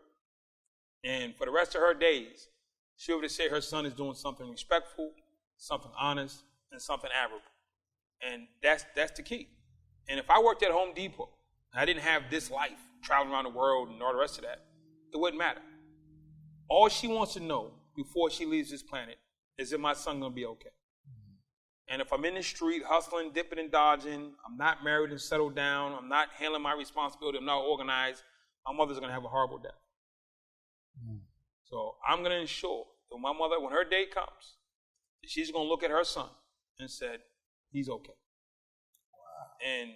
And for the rest of her days, she'll be able to say her son is doing something respectful, something honest, and something admirable. And that's the key. And if I worked at Home Depot, I didn't have this life, traveling around the world and all the rest of that, it wouldn't matter. All she wants to know before she leaves this planet is if my son going to be okay. And if I'm in the street hustling, dipping and dodging, I'm not married and settled down, I'm not handling my responsibility, I'm not organized, my mother's going to have a horrible death. So I'm going to ensure that my mother, when her day comes, she's going to look at her son and said, he's okay. And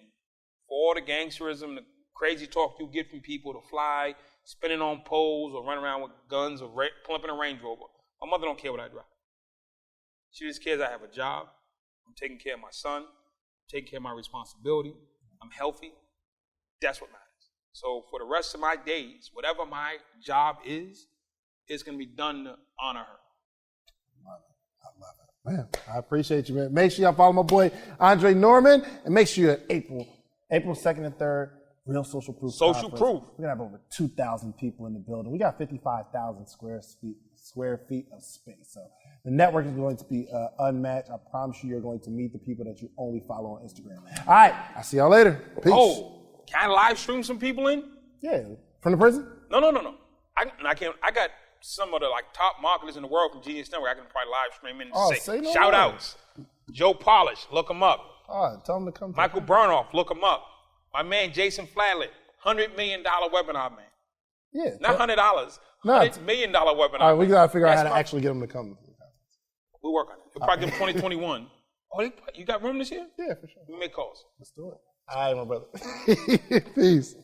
for all the gangsterism, the crazy talk you get from people to fly, spinning on poles or run around with guns or pull up in a Range Rover, my mother don't care what I drive. She just cares I have a job, I'm taking care of my son, I'm taking care of my responsibility, I'm healthy. That's what matters. So for the rest of my days, whatever my job is, it's going to be done to honor her. I love it. Man, I appreciate you, man. Make sure y'all follow my boy, Andre Norman, and make sure you're April 2nd and 3rd, Real Social Proof Social Conference. Proof. We're going to have over 2,000 people in the building. We got 55,000 square feet of space. So the network is going to be unmatched. I promise you, you're going to meet the people that you only follow on Instagram. All right. I'll see y'all later. Peace. Oh, can I live stream some people in? Yeah. From the prison? No. I can't. I got some of the top marketers in the world from Genius Network. I can probably live stream in and say no shout way. outs. Joe Polish, look him up. Tell them to come. Michael Burnoff, look him up. My man Jason Flatlett, $100 million webinar man. Yeah. Not $100, $100 million webinar. All right, we got to figure out how to That's actually get them to come. We'll work on it. We'll probably give them 2021. Oh, you got room this year? Yeah, for sure. We make calls. Let's do it. All right, my brother. Peace.